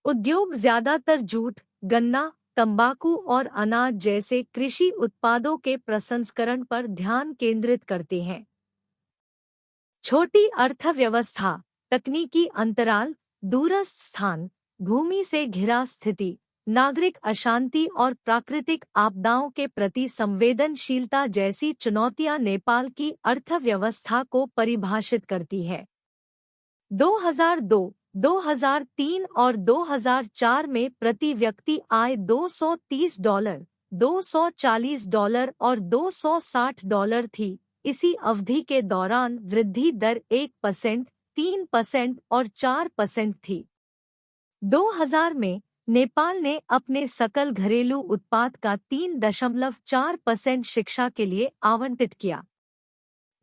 उद्योग ज्यादातर जूट, गन्ना, तंबाकू और अनाज जैसे कृषि उत्पादों के प्रसंस्करण पर ध्यान केंद्रित करते हैं। छोटी अर्थव्यवस्था, तकनीकी अंतराल, दूरस्थ स्थान, भूमि से घिरा स्थिति, नागरिक अशांति और प्राकृतिक आपदाओं के प्रति संवेदनशीलता जैसी चुनौतियां नेपाल की अर्थव्यवस्था को परिभाषित करती है। 2002, 2003 और 2004 में प्रति व्यक्ति आय $230, $240 और $260 थी। इसी अवधि के दौरान वृद्धि दर 1%, 3% और 4% थी। 2000 में नेपाल ने अपने सकल घरेलू उत्पाद का 3.4% शिक्षा के लिए आवंटित किया।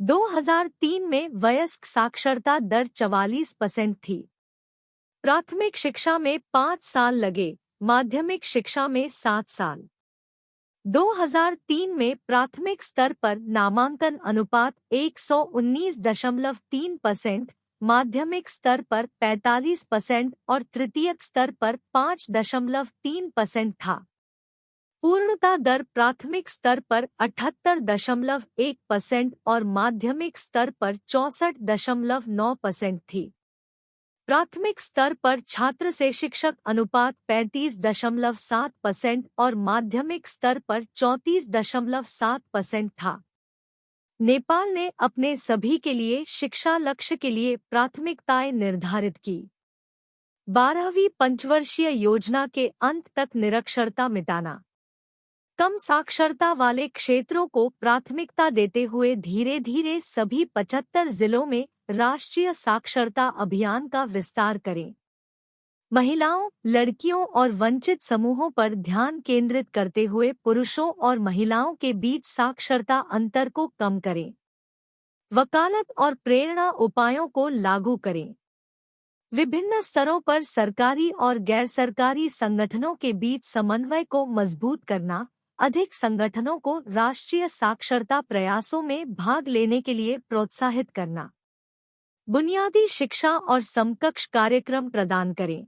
2003 में वयस्क साक्षरता दर 44% थी। प्राथमिक शिक्षा में 5 साल लगे, माध्यमिक शिक्षा में 7 साल। 2003 में प्राथमिक स्तर पर नामांकन अनुपात 119.3%, माध्यमिक स्तर पर 45% और तृतीयक स्तर पर 5.3% था। पूर्णता दर प्राथमिक स्तर पर 78.1% और माध्यमिक स्तर पर 64.9% थी। प्राथमिक स्तर पर छात्र से शिक्षक अनुपात 35.7% और माध्यमिक स्तर पर 34.7% था। नेपाल ने अपने सभी के लिए शिक्षा लक्ष्य के लिए प्राथमिकताएं निर्धारित की। 12वीं पंचवर्षीय योजना के अंत तक निरक्षरता मिटाना। कम साक्षरता वाले क्षेत्रों को प्राथमिकता देते हुए धीरे धीरे सभी 75 जिलों में राष्ट्रीय साक्षरता अभियान का विस्तार करें। महिलाओं, लड़कियों और वंचित समूहों पर ध्यान केंद्रित करते हुए पुरुषों और महिलाओं के बीच साक्षरता अंतर को कम करें। वकालत और प्रेरणा उपायों को लागू करें। विभिन्न स्तरों पर सरकारी और गैर सरकारी संगठनों के बीच समन्वय को मजबूत करना। अधिक संगठनों को राष्ट्रीय साक्षरता प्रयासों में भाग लेने के लिए प्रोत्साहित करना। बुनियादी शिक्षा और समकक्ष कार्यक्रम प्रदान करें।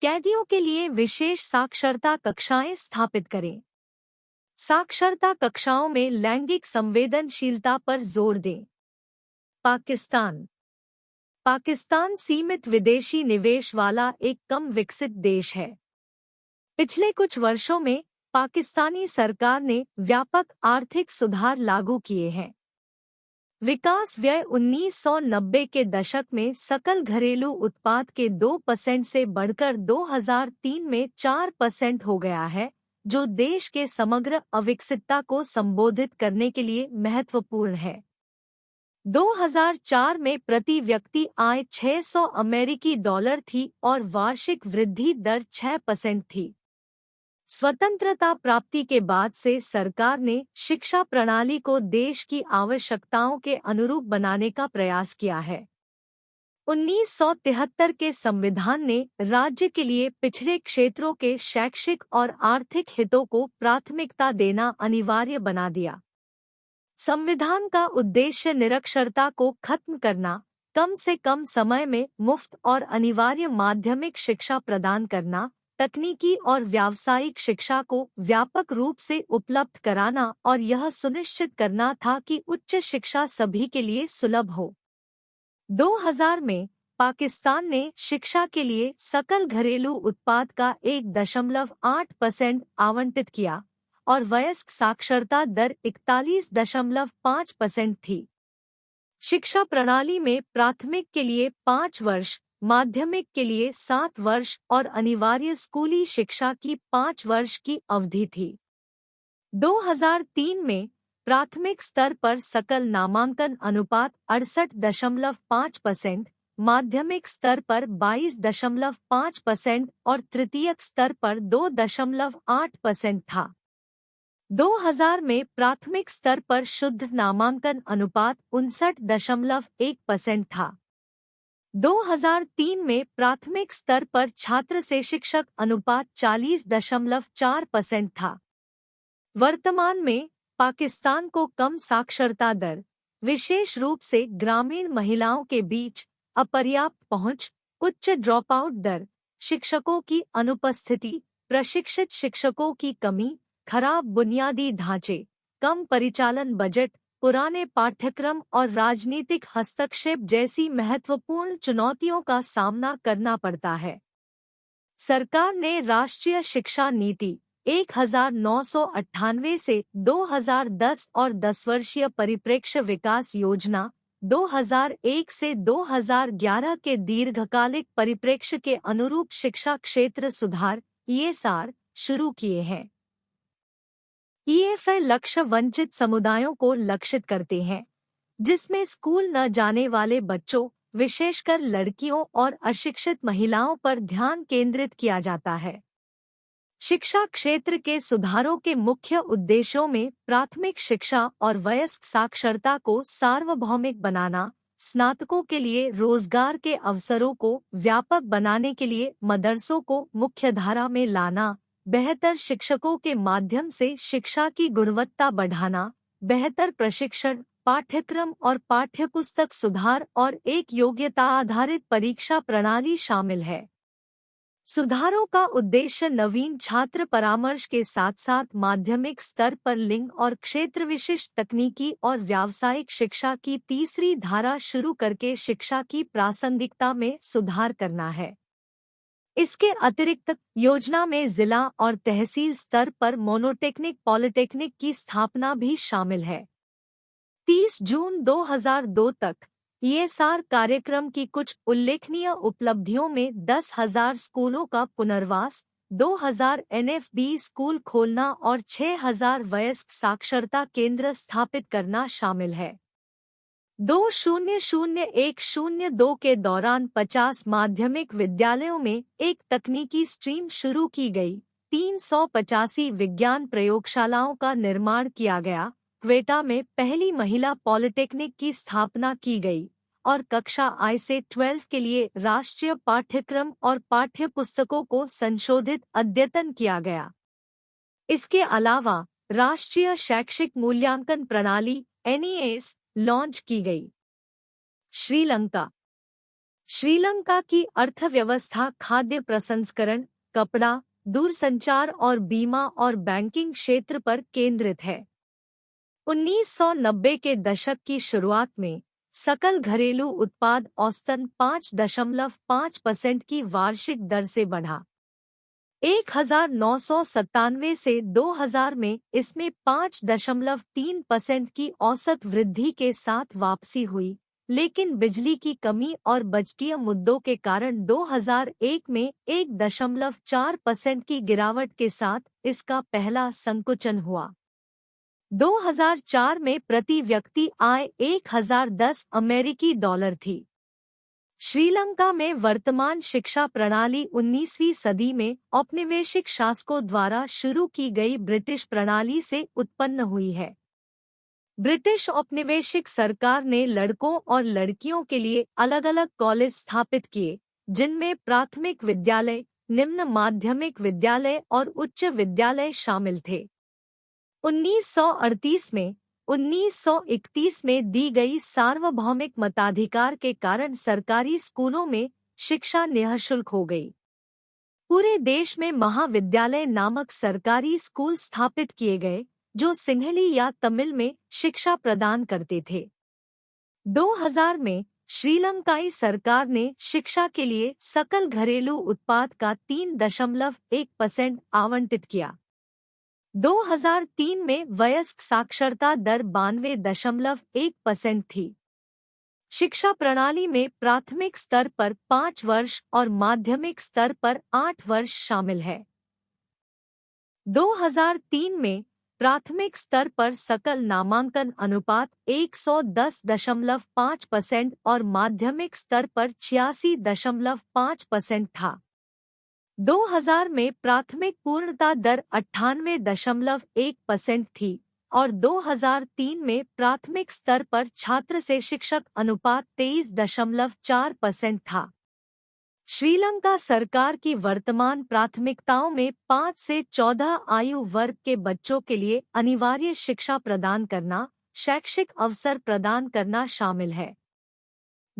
कैदियों के लिए विशेष साक्षरता कक्षाएं स्थापित करें। साक्षरता कक्षाओं में लैंगिक संवेदनशीलता पर जोर दें। पाकिस्तान। पाकिस्तान सीमित विदेशी निवेश वाला एक कम विकसित देश है। पिछले कुछ वर्षों में पाकिस्तानी सरकार ने व्यापक आर्थिक सुधार लागू किए हैं। विकास व्यय 1990 के दशक में सकल घरेलू उत्पाद के 2% से बढ़कर 2003 में 4% हो गया है, जो देश के समग्र अविकसितता को संबोधित करने के लिए महत्वपूर्ण है। 2004 में प्रति व्यक्ति आय 600 अमेरिकी डॉलर थी और वार्षिक वृद्धि दर 6% थी। स्वतंत्रता प्राप्ति के बाद से सरकार ने शिक्षा प्रणाली को देश की आवश्यकताओं के अनुरूप बनाने का प्रयास किया है। 1973 के संविधान ने राज्य के लिए पिछड़े क्षेत्रों के शैक्षिक और आर्थिक हितों को प्राथमिकता देना अनिवार्य बना दिया। संविधान का उद्देश्य निरक्षरता को खत्म करना, कम से कम समय में मुफ्त और अनिवार्य माध्यमिक शिक्षा प्रदान करना, तकनीकी और व्यावसायिक शिक्षा को व्यापक रूप से उपलब्ध कराना और यह सुनिश्चित करना था कि उच्च शिक्षा सभी के लिए सुलभ हो। 2000 में पाकिस्तान ने शिक्षा के लिए सकल घरेलू उत्पाद का 1.8% आवंटित किया और वयस्क साक्षरता दर 41.5% थी। शिक्षा प्रणाली में प्राथमिक के लिए 5 वर्ष, माध्यमिक के लिए 7 वर्ष और अनिवार्य स्कूली शिक्षा की 5 वर्ष की अवधि थी। 2003 में प्राथमिक स्तर पर सकल नामांकन अनुपात 68.5%, माध्यमिक स्तर पर 22.5% और तृतीयक स्तर पर 2.8% था। 2000 में प्राथमिक स्तर पर शुद्ध नामांकन अनुपात 59.1% था। 2003 में प्राथमिक स्तर पर छात्र से शिक्षक अनुपात 40.4% था। वर्तमान में पाकिस्तान को कम साक्षरता दर, विशेष रूप से ग्रामीण महिलाओं के बीच अपर्याप्त पहुंच, उच्च ड्रॉपआउट दर, शिक्षकों की अनुपस्थिति, प्रशिक्षित शिक्षकों की कमी, खराब बुनियादी ढांचे, कम परिचालन बजट, पुराने पाठ्यक्रम और राजनीतिक हस्तक्षेप जैसी महत्वपूर्ण चुनौतियों का सामना करना पड़ता है। सरकार ने राष्ट्रीय शिक्षा नीति 1998 से 2010 और 10 वर्षीय परिप्रेक्ष्य विकास योजना 2001 से 2011 के दीर्घकालिक परिप्रेक्ष्य के अनुरूप शिक्षा क्षेत्र सुधार ESR शुरू किए हैं। EFL लक्ष्य वंचित समुदायों को लक्षित करते हैं, जिसमें स्कूल न जाने वाले बच्चों, विशेषकर लड़कियों और अशिक्षित महिलाओं पर ध्यान केंद्रित किया जाता है। शिक्षा क्षेत्र के सुधारों के मुख्य उद्देश्यों में प्राथमिक शिक्षा और वयस्क साक्षरता को सार्वभौमिक बनाना, स्नातकों के लिए रोजगार के अवसरों को व्यापक बनाने के लिए मदरसों को मुख्यधारा में लाना, बेहतर शिक्षकों के माध्यम से शिक्षा की गुणवत्ता बढ़ाना, बेहतर प्रशिक्षण, पाठ्यक्रम और पाठ्यपुस्तक सुधार और एक योग्यता आधारित परीक्षा प्रणाली शामिल है। सुधारों का उद्देश्य नवीन छात्र परामर्श के साथ साथ माध्यमिक स्तर पर लिंग और क्षेत्र विशिष्ट तकनीकी और व्यावसायिक शिक्षा की तीसरी धारा शुरू करके शिक्षा की प्रासंगिकता में सुधार करना है। इसके अतिरिक्त योजना में जिला और तहसील स्तर पर मोनोटेक्निक पॉलिटेक्निक की स्थापना भी शामिल है। 30 जून 2002 तक ESR कार्यक्रम की कुछ उल्लेखनीय उपलब्धियों में 10,000 स्कूलों का पुनर्वास, 2,000 NFB स्कूल खोलना और 6,000 वयस्क साक्षरता केंद्र स्थापित करना शामिल है। 2001-02 के दौरान 50 माध्यमिक विद्यालयों में एक तकनीकी स्ट्रीम शुरू की गई, 385 विज्ञान प्रयोगशालाओं का निर्माण किया गया, क्वेटा में पहली महिला पॉलिटेक्निक की स्थापना की गई और कक्षा I से 12 के लिए राष्ट्रीय पाठ्यक्रम और पाठ्यपुस्तकों को संशोधित अद्यतन किया गया। इसके अलावा राष्ट्रीय शैक्षिक मूल्यांकन प्रणाली NES लॉन्च की गई। श्रीलंका की अर्थव्यवस्था खाद्य प्रसंस्करण, कपड़ा, दूरसंचार और बीमा और बैंकिंग क्षेत्र पर केंद्रित है। 1990 के दशक की शुरुआत में सकल घरेलू उत्पाद औसतन 5.5% की वार्षिक दर से बढ़ा। 1997 से 2000 में इसमें 5.3% की औसत वृद्धि के साथ वापसी हुई, लेकिन बिजली की कमी और बजटीय मुद्दों के कारण 2001 में 1.4% की गिरावट के साथ इसका पहला संकुचन हुआ। 2004 में प्रति व्यक्ति आय 1010 अमेरिकी डॉलर थी। श्रीलंका में वर्तमान शिक्षा प्रणाली 19वीं सदी में औपनिवेशिक शासकों द्वारा शुरू की गई ब्रिटिश प्रणाली से उत्पन्न हुई है। ब्रिटिश औपनिवेशिक सरकार ने लड़कों और लड़कियों के लिए अलग-अलग कॉलेज स्थापित किए, जिनमें प्राथमिक विद्यालय, निम्न माध्यमिक विद्यालय और उच्च विद्यालय शामिल थे। 1931 में दी गई सार्वभौमिक मताधिकार के कारण सरकारी स्कूलों में शिक्षा निःशुल्क हो गई। पूरे देश में महाविद्यालय नामक सरकारी स्कूल स्थापित किए गए, जो सिंहली या तमिल में शिक्षा प्रदान करते थे। 2000 में श्रीलंकाई सरकार ने शिक्षा के लिए सकल घरेलू उत्पाद का 3.1% आवंटित किया। 2003 में वयस्क साक्षरता दर 92.1% थी। शिक्षा प्रणाली में प्राथमिक स्तर पर 5 वर्ष और माध्यमिक स्तर पर 8 वर्ष शामिल है। 2003 में प्राथमिक स्तर पर सकल नामांकन अनुपात 110.5% और माध्यमिक स्तर पर 86.5% था। 2000 में प्राथमिक पूर्णता दर 98.1% थी और 2003 में प्राथमिक स्तर पर छात्र से शिक्षक अनुपात 23.4% था। श्रीलंका सरकार की वर्तमान प्राथमिकताओं में 5 से 14 आयु वर्ग के बच्चों के लिए अनिवार्य शिक्षा प्रदान करना, शैक्षिक अवसर प्रदान करना शामिल है।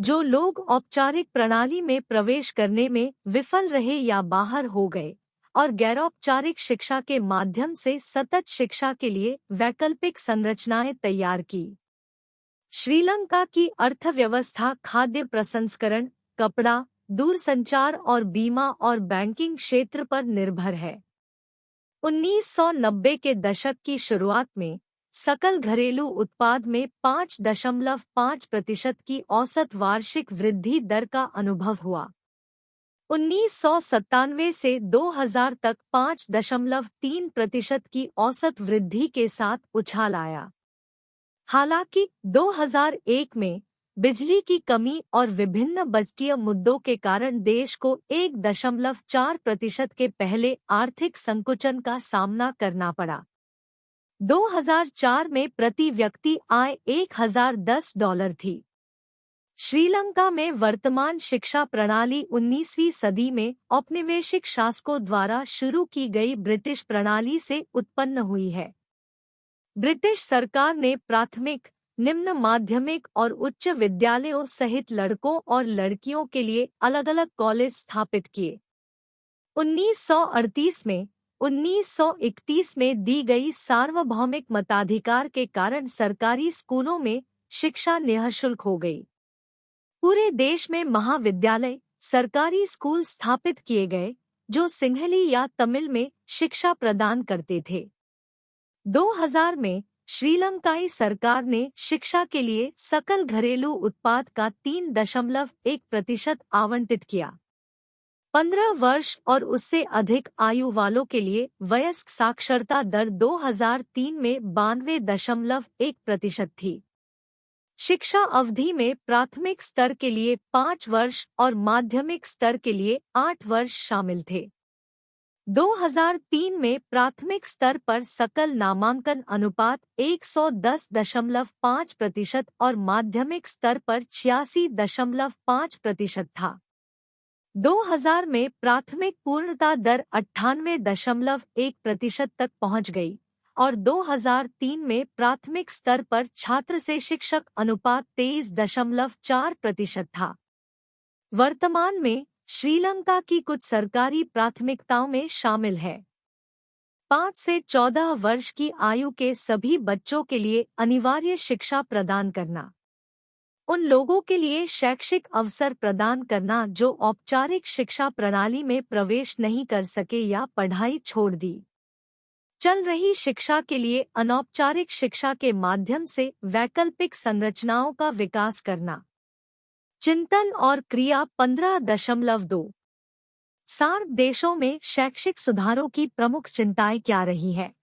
जो लोग औपचारिक प्रणाली में प्रवेश करने में विफल रहे या बाहर हो गए और गैरौपचारिक शिक्षा के माध्यम से सतत शिक्षा के लिए वैकल्पिक संरचनाएं तैयार की। श्रीलंका की अर्थव्यवस्था खाद्य प्रसंस्करण, कपड़ा, दूरसंचार और बीमा और बैंकिंग क्षेत्र पर निर्भर है। 1990 के दशक की शुरुआत में सकल घरेलू उत्पाद में 5.5% की औसत वार्षिक वृद्धि दर का अनुभव हुआ। 1997 से 2000 तक 5.3% की औसत वृद्धि के साथ उछाल आया। हालांकि 2001 में बिजली की कमी और विभिन्न बजटीय मुद्दों के कारण देश को 1.4% के पहले आर्थिक संकुचन का सामना करना पड़ा। 2004 में प्रति व्यक्ति आय 1010 डॉलर थी। श्रीलंका में वर्तमान शिक्षा प्रणाली 19वीं सदी में औपनिवेशिक शासकों द्वारा शुरू की गई ब्रिटिश प्रणाली से उत्पन्न हुई है। ब्रिटिश सरकार ने प्राथमिक, निम्न माध्यमिक और उच्च विद्यालयों सहित लड़कों और लड़कियों के लिए अलग-अलग कॉलेज स्थापित किए। 1931 में दी गई सार्वभौमिक मताधिकार के कारण सरकारी स्कूलों में शिक्षा निःशुल्क हो गई। पूरे देश में महाविद्यालय, सरकारी स्कूल स्थापित किए गए, जो सिंहली या तमिल में शिक्षा प्रदान करते थे। 2000 में श्रीलंकाई सरकार ने शिक्षा के लिए सकल घरेलू उत्पाद का 3.1% आवंटित किया। 15 वर्ष और उससे अधिक आयु वालों के लिए वयस्क साक्षरता दर 2003 में 92.1% थी। शिक्षा अवधि में प्राथमिक स्तर के लिए 5 वर्ष और माध्यमिक स्तर के लिए 8 वर्ष शामिल थे। 2003 में प्राथमिक स्तर पर सकल नामांकन अनुपात 110.5% और माध्यमिक स्तर पर 86.5% था। 2000 में प्राथमिक पूर्णता दर 98.1% तक पहुंच गई और 2003 में प्राथमिक स्तर पर छात्र से शिक्षक अनुपात 23.4% था। वर्तमान में श्रीलंका की कुछ सरकारी प्राथमिकताओं में शामिल है 5 से 14 वर्ष की आयु के सभी बच्चों के लिए अनिवार्य शिक्षा प्रदान करना, उन लोगों के लिए शैक्षिक अवसर प्रदान करना जो औपचारिक शिक्षा प्रणाली में प्रवेश नहीं कर सके या पढ़ाई छोड़ दी, चल रही शिक्षा के लिए अनौपचारिक शिक्षा के माध्यम से वैकल्पिक संरचनाओं का विकास करना। चिंतन और क्रिया 15.2 सार्क देशों में शैक्षिक सुधारों की प्रमुख चिंताएं क्या रही है?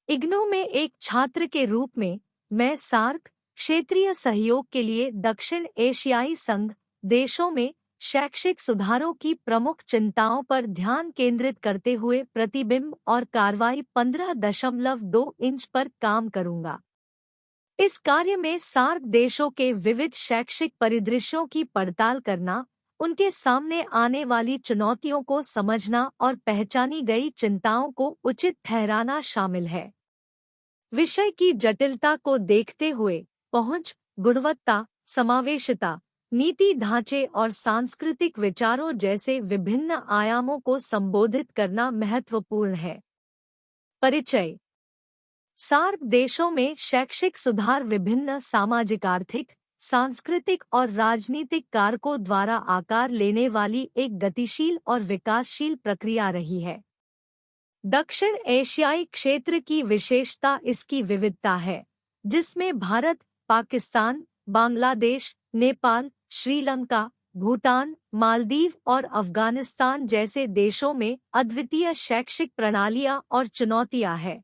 इग्नू में एक छात्र के रूप में मैं सार्क क्षेत्रीय सहयोग के लिए दक्षिण एशियाई संघ देशों में शैक्षिक सुधारों की प्रमुख चिंताओं पर ध्यान केंद्रित करते हुए प्रतिबिंब और कार्रवाई 15.2 इंच पर काम करूंगा। इस कार्य में सार्क देशों के विविध शैक्षिक परिदृश्यों की पड़ताल करना, उनके सामने आने वाली चुनौतियों को समझना और पहचानी गई चिंताओं को उचित ठहराना शामिल है। विषय की जटिलता को देखते हुए पहुंच, गुणवत्ता, समावेशिता, नीति ढांचे और सांस्कृतिक विचारों जैसे विभिन्न आयामों को संबोधित करना महत्वपूर्ण है। परिचय। सार्क देशों में शैक्षिक सुधार विभिन्न सामाजिक, आर्थिक, सांस्कृतिक और राजनीतिक कारकों द्वारा आकार लेने वाली एक गतिशील और विकासशील प्रक्रिया रही है। दक्षिण एशियाई क्षेत्र की विशेषता इसकी विविधता है, जिसमें भारत, पाकिस्तान, बांग्लादेश, नेपाल, श्रीलंका, भूटान, मालदीव और अफगानिस्तान जैसे देशों में अद्वितीय शैक्षिक प्रणालियां और चुनौतियां हैं।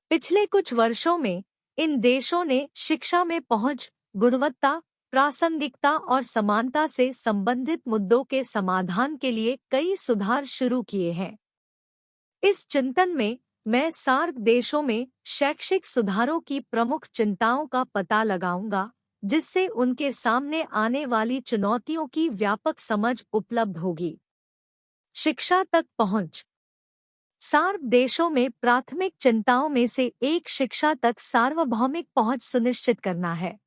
पिछले कुछ वर्षों में इन देशों ने शिक्षा में पहुंच, गुणवत्ता, प्रासंगिकता और समानता से संबंधित मुद्दों के समाधान के लिए कई सुधार शुरू किए हैं। इस चिंतन में मैं सार्क देशों में शैक्षिक सुधारों की प्रमुख चिंताओं का पता लगाऊंगा, जिससे उनके सामने आने वाली चुनौतियों की व्यापक समझ उपलब्ध होगी। शिक्षा तक पहुंच। सार्क देशों में प्राथमिक चिंताओं में से एक शिक्षा तक सार्वभौमिक पहुंच सुनिश्चित करना है।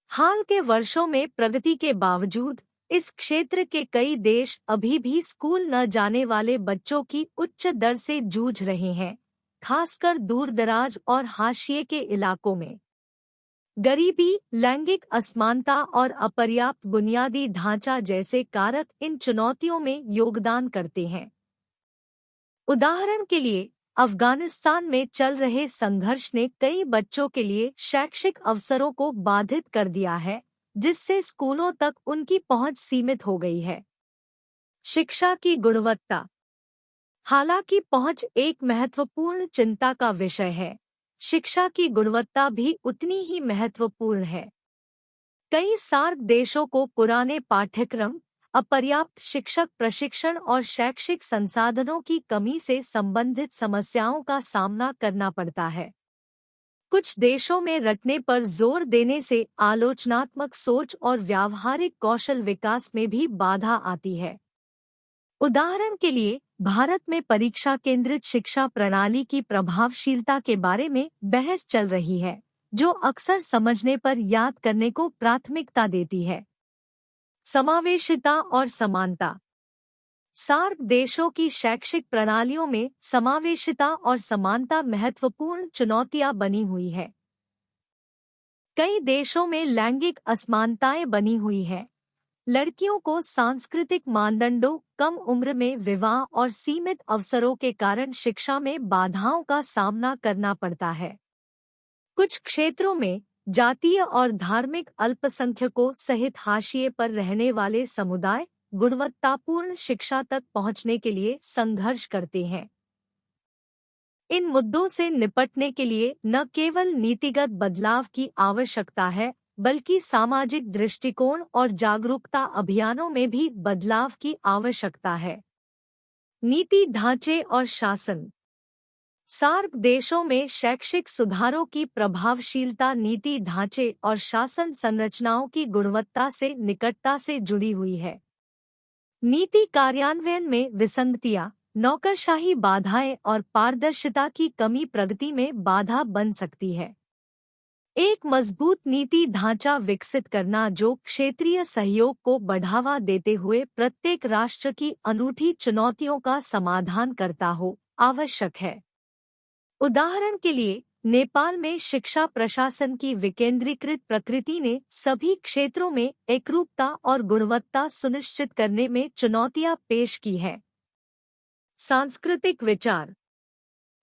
हाल के वर्षों में प्रगति के बावजूद इस क्षेत्र के कई देश अभी भी स्कूल न जाने वाले बच्चों की उच्च दर से जूझ रहे हैं, खासकर दूरदराज और हाशिए के इलाकों में। गरीबी, लैंगिक असमानता और अपर्याप्त बुनियादी ढांचा जैसे कारक इन चुनौतियों में योगदान करते हैं। उदाहरण के लिए, अफगानिस्तान में चल रहे संघर्ष ने कई बच्चों के लिए शैक्षिक अवसरों को बाधित कर दिया है, जिससे स्कूलों तक उनकी पहुंच सीमित हो गई है। शिक्षा की गुणवत्ता। हालांकि पहुंच एक महत्वपूर्ण चिंता का विषय है, शिक्षा की गुणवत्ता भी उतनी ही महत्वपूर्ण है। कई सार्क देशों को पुराने पाठ्यक्रम, अपर्याप्त शिक्षक प्रशिक्षण और शैक्षिक संसाधनों की कमी से संबंधित समस्याओं का सामना करना पड़ता है। कुछ देशों में रटने पर जोर देने से आलोचनात्मक सोच और व्यावहारिक कौशल विकास में भी बाधा आती है। उदाहरण के लिए, भारत में परीक्षा केंद्रित शिक्षा प्रणाली की प्रभावशीलता के बारे में बहस चल रही है, जो अक्सर समझने पर याद करने को प्राथमिकता देती है। समावेशिता और समानता। सार्क देशों की शैक्षिक प्रणालियों में समावेशिता और समानता महत्वपूर्ण चुनौतियां बनी हुई है। कई देशों में लैंगिक असमानताएं बनी हुई हैं। लड़कियों को सांस्कृतिक मानदंडों, कम उम्र में विवाह और सीमित अवसरों के कारण शिक्षा में बाधाओं का सामना करना पड़ता है। कुछ क्षेत्रों में जातीय और धार्मिक अल्पसंख्यकों सहित हाशिए पर रहने वाले समुदाय गुणवत्तापूर्ण शिक्षा तक पहुंचने के लिए संघर्ष करते हैं। इन मुद्दों से निपटने के लिए न केवल नीतिगत बदलाव की आवश्यकता है, बल्कि सामाजिक दृष्टिकोण और जागरूकता अभियानों में भी बदलाव की आवश्यकता है। नीति ढांचे और शासन। सार्क देशों में शैक्षिक सुधारों की प्रभावशीलता नीति ढांचे और शासन संरचनाओं की गुणवत्ता से निकटता से जुड़ी हुई है। नीति कार्यान्वयन में विसंगतियां, नौकरशाही बाधाएं और पारदर्शिता की कमी प्रगति में बाधा बन सकती है। एक मजबूत नीति ढांचा विकसित करना जो क्षेत्रीय सहयोग को बढ़ावा देते हुए प्रत्येक राष्ट्र की अनूठी चुनौतियों का समाधान करता हो, आवश्यक है। उदाहरण के लिए, नेपाल में शिक्षा प्रशासन की विकेंद्रीकृत प्रकृति ने सभी क्षेत्रों में एकरूपता और गुणवत्ता सुनिश्चित करने में चुनौतियां पेश की हैं। सांस्कृतिक विचार।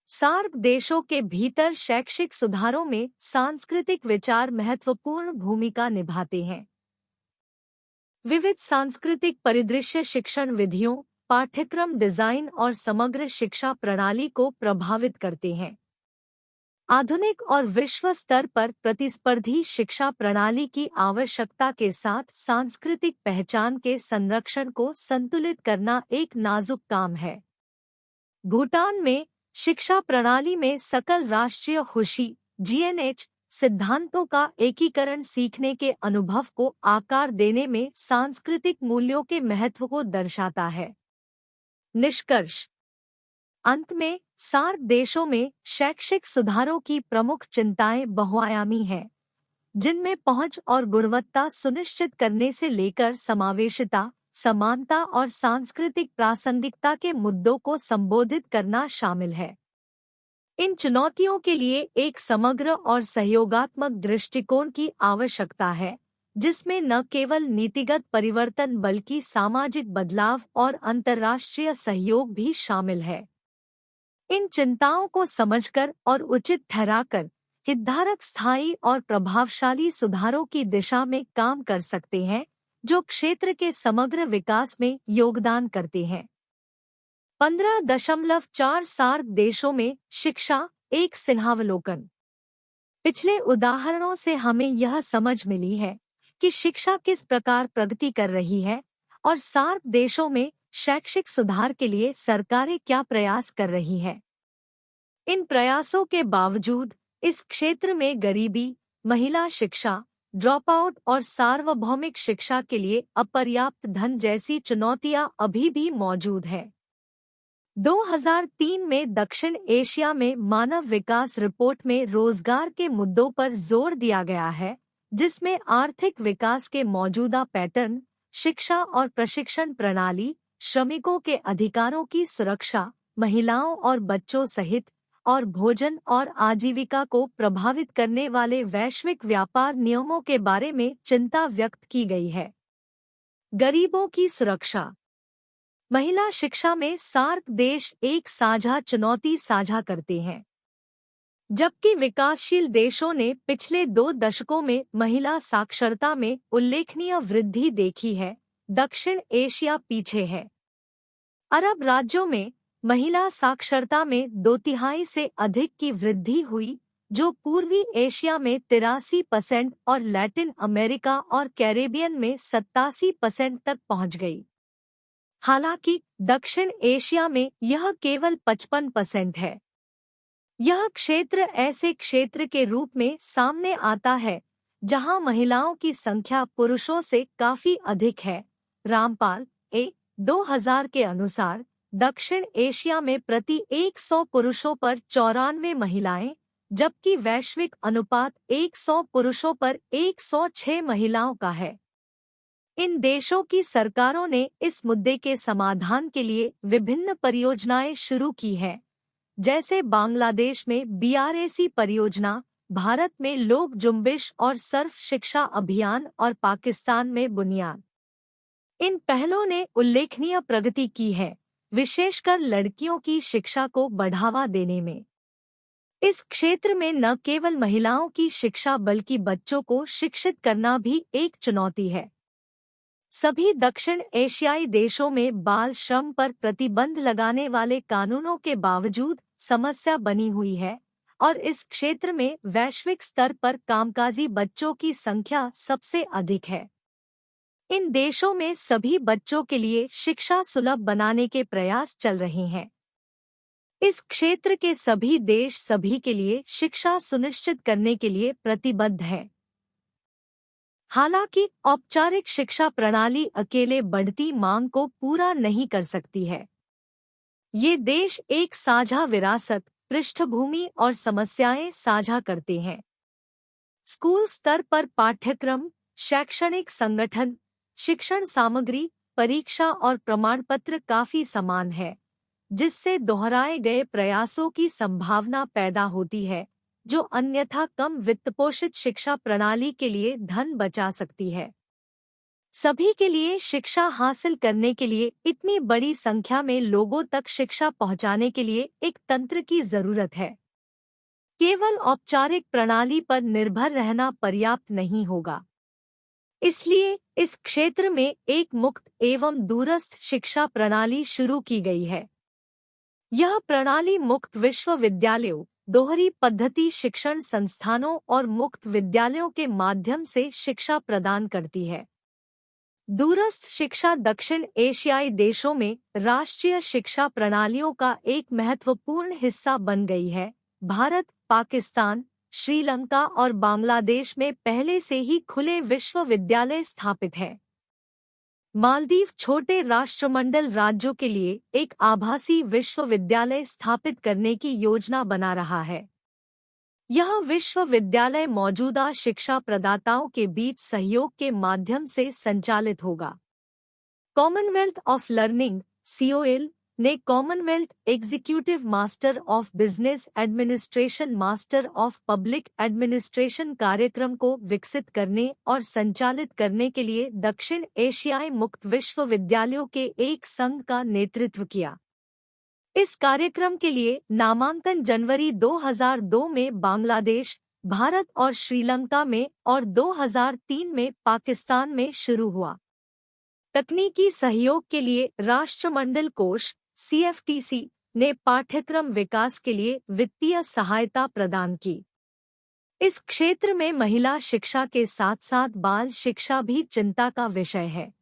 सार्क देशों के भीतर शैक्षिक सुधारों में सांस्कृतिक विचार महत्वपूर्ण भूमिका निभाते हैं। विविध सांस्कृतिक परिदृश्य शिक्षण विधियों, पाठ्यक्रम डिजाइन और समग्र शिक्षा प्रणाली को प्रभावित करते हैं। आधुनिक और विश्व स्तर पर प्रतिस्पर्धी शिक्षा प्रणाली की आवश्यकता के साथ सांस्कृतिक पहचान के संरक्षण को संतुलित करना एक नाजुक काम है। भूटान में शिक्षा प्रणाली में सकल राष्ट्रीय खुशी (GNH) सिद्धांतों का एकीकरण सीखने के अनुभव को आकार देने में सांस्कृतिक मूल्यों के महत्व को दर्शाता है। निष्कर्ष। अंत में सार्क देशों में शैक्षिक सुधारों की प्रमुख चिंताएं बहुआयामी हैं, जिनमें पहुंच और गुणवत्ता सुनिश्चित करने से लेकर समावेशिता, समानता और सांस्कृतिक प्रासंगिकता के मुद्दों को संबोधित करना शामिल है। इन चुनौतियों के लिए एक समग्र और सहयोगात्मक दृष्टिकोण की आवश्यकता है, जिसमें न केवल नीतिगत परिवर्तन बल्कि सामाजिक बदलाव और अंतर्राष्ट्रीय सहयोग भी शामिल है। इन चिंताओं को समझकर और उचित ठहराकर हितधारक स्थायी और प्रभावशाली सुधारों की दिशा में काम कर सकते हैं, जो क्षेत्र के समग्र विकास में योगदान करते हैं। 15.4 सार्क देशों में शिक्षा एक सिंहावलोकन। पिछले उदाहरणों से हमें यह समझ मिली है कि शिक्षा किस प्रकार प्रगति कर रही है और सार्क देशों में शैक्षिक सुधार के लिए सरकारें क्या प्रयास कर रही हैं। इन प्रयासों के बावजूद इस क्षेत्र में गरीबी, महिला शिक्षा, ड्रॉपआउट और सार्वभौमिक शिक्षा के लिए अपर्याप्त धन जैसी चुनौतियां अभी भी मौजूद हैं। 2003 में दक्षिण एशिया में मानव विकास रिपोर्ट में रोजगार के मुद्दों पर जोर दिया गया है, जिसमें आर्थिक विकास के मौजूदा पैटर्न, शिक्षा और प्रशिक्षण प्रणाली, श्रमिकों के अधिकारों की सुरक्षा, महिलाओं और बच्चों सहित और भोजन और आजीविका को प्रभावित करने वाले वैश्विक व्यापार नियमों के बारे में चिंता व्यक्त की गई है। गरीबों की सुरक्षा। महिला शिक्षा में सार्क देश एक साझा चुनौती साझा करते हैं। जबकि विकासशील देशों ने पिछले 2 दशकों में महिला साक्षरता में उल्लेखनीय वृद्धि देखी है, दक्षिण एशिया पीछे है। अरब राज्यों में महिला साक्षरता में 2/3 से अधिक की वृद्धि हुई, जो पूर्वी एशिया में 83% और लैटिन अमेरिका और कैरेबियन में 87% तक पहुंच गई। हालांकि दक्षिण एशिया में यह केवल 55% है। यह क्षेत्र ऐसे क्षेत्र के रूप में सामने आता है जहां महिलाओं की संख्या पुरुषों से काफी अधिक है। रामपाल 2000 के अनुसार दक्षिण एशिया में प्रति 100 पुरुषों पर 94 महिलाएं, जबकि वैश्विक अनुपात 100 पुरुषों पर 106 महिलाओं का है। इन देशों की सरकारों ने इस मुद्दे के समाधान के लिए विभिन्न परियोजनाएं शुरू की हैं, जैसे बांग्लादेश में BRAC परियोजना, भारत में लोक जुम्बिश और सर्व शिक्षा अभियान और पाकिस्तान में बुनियाद। इन पहलों ने उल्लेखनीय प्रगति की है, विशेषकर लड़कियों की शिक्षा को बढ़ावा देने में। इस क्षेत्र में न केवल महिलाओं की शिक्षा बल्कि बच्चों को शिक्षित करना भी एक चुनौती है। सभी दक्षिण एशियाई देशों में बाल श्रम पर प्रतिबंध लगाने वाले कानूनों के बावजूद समस्या बनी हुई है और इस क्षेत्र में वैश्विक स्तर पर कामकाजी बच्चों की संख्या सबसे अधिक है। इन देशों में सभी बच्चों के लिए शिक्षा सुलभ बनाने के प्रयास चल रहे हैं। इस क्षेत्र के सभी देश सभी के लिए शिक्षा सुनिश्चित करने के लिए प्रतिबद्ध हैं। हालांकि औपचारिक शिक्षा प्रणाली अकेले बढ़ती मांग को पूरा नहीं कर सकती है। ये देश एक साझा विरासत, पृष्ठभूमि और समस्याएं साझा करते हैं। स्कूल स्तर पर पाठ्यक्रम, शैक्षणिक संगठन, शिक्षण सामग्री, परीक्षा और प्रमाणपत्र काफी समान है, जिससे दोहराए गए प्रयासों की संभावना पैदा होती है, जो अन्यथा कम वित्तपोषित शिक्षा प्रणाली के लिए धन बचा सकती है। सभी के लिए शिक्षा हासिल करने के लिए इतनी बड़ी संख्या में लोगों तक शिक्षा पहुंचाने के लिए एक तंत्र की जरूरत है। केवल औपचारिक प्रणाली पर निर्भर रहना पर्याप्त नहीं होगा। इसलिए इस क्षेत्र में एक मुक्त एवं दूरस्थ शिक्षा प्रणाली शुरू की गई है। यह प्रणाली मुक्त विश्वविद्यालयों, दोहरी पद्धति शिक्षण संस्थानों और मुक्त विद्यालयों के माध्यम से शिक्षा प्रदान करती है। दूरस्थ शिक्षा दक्षिण एशियाई देशों में राष्ट्रीय शिक्षा प्रणालियों का एक महत्वपूर्ण हिस्सा बन गई है। भारत, पाकिस्तान, श्रीलंका और बांग्लादेश में पहले से ही खुले विश्वविद्यालय स्थापित हैं। मालदीव छोटे राष्ट्रमंडल राज्यों के लिए एक आभासी विश्वविद्यालय स्थापित करने की योजना बना रहा है। यह विश्वविद्यालय मौजूदा शिक्षा प्रदाताओं के बीच सहयोग के माध्यम से संचालित होगा। कॉमनवेल्थ ऑफ लर्निंग (COL) ने Commonwealth executive master of business administration master of public administration कार्यक्रम को विकसित करने और संचालित करने के लिए दक्षिण एशियाई मुक्त विश्वविद्यालयों के एक संघ का नेतृत्व किया। इस कार्यक्रम के लिए नामांकन जनवरी 2002 में बांग्लादेश, भारत और श्रीलंका में और 2003 में पाकिस्तान में शुरू हुआ। तकनीकी सहयोग के लिए राष्ट्रमंडल कोष (CFTC) ने पाठ्यक्रम विकास के लिए वित्तीय सहायता प्रदान की। इस क्षेत्र में महिला शिक्षा के साथ-साथ बाल शिक्षा भी चिंता का विषय है।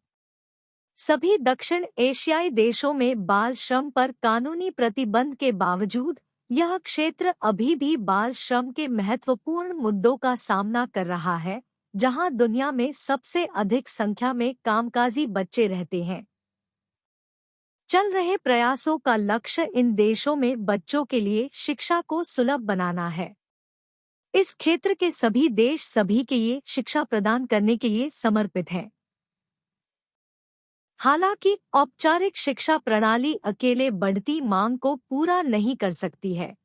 सभी दक्षिण एशियाई देशों में बाल श्रम पर कानूनी प्रतिबंध के बावजूद यह क्षेत्र अभी भी बाल श्रम के महत्वपूर्ण मुद्दों का सामना कर रहा है, जहां दुनिया में सबसे अधिक संख्या में कामकाजी बच्चे रहते हैं। चल रहे प्रयासों का लक्ष्य इन देशों में बच्चों के लिए शिक्षा को सुलभ बनाना है। इस क्षेत्र के सभी देश सभी के लिए शिक्षा प्रदान करने के लिए समर्पित हैं। हालांकि औपचारिक शिक्षा प्रणाली अकेले बढ़ती मांग को पूरा नहीं कर सकती है।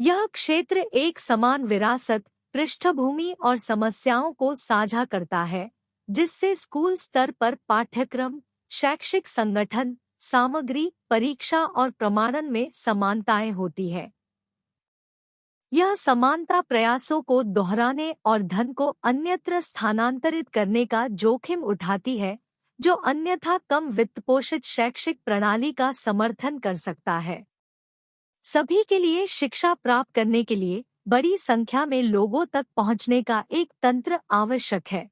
यह क्षेत्र एक समान विरासत, पृष्ठभूमि और समस्याओं को साझा करता है, जिससे स्कूल स्तर पर पाठ्यक्रम, शैक्षिक संगठन, सामग्री, परीक्षा और प्रमाणन में समानताएं होती है। यह समानता प्रयासों को दोहराने और धन को अन्यत्र स्थानांतरित करने का जोखिम उठाती है, जो अन्यथा कम वित्तपोषित शैक्षिक प्रणाली का समर्थन कर सकता है। सभी के लिए शिक्षा प्राप्त करने के लिए बड़ी संख्या में लोगों तक पहुंचने का एक तंत्र आवश्यक है।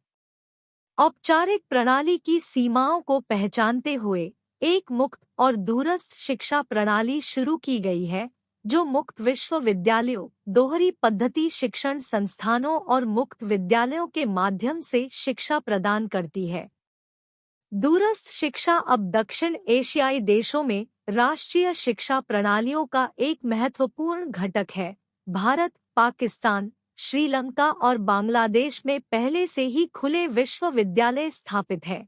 औपचारिक प्रणाली की सीमाओं को पहचानते हुए एक मुक्त और दूरस्थ शिक्षा प्रणाली शुरू की गई है, जो मुक्त विश्वविद्यालयों, दोहरी पद्धति शिक्षण संस्थानों और मुक्त विद्यालयों के माध्यम से शिक्षा प्रदान करती है। दूरस्थ शिक्षा अब दक्षिण एशियाई देशों में राष्ट्रीय शिक्षा प्रणालियों का एक महत्वपूर्ण घटक है। भारत, पाकिस्तान, श्रीलंका और बांग्लादेश में पहले से ही खुले विश्वविद्यालय स्थापित है।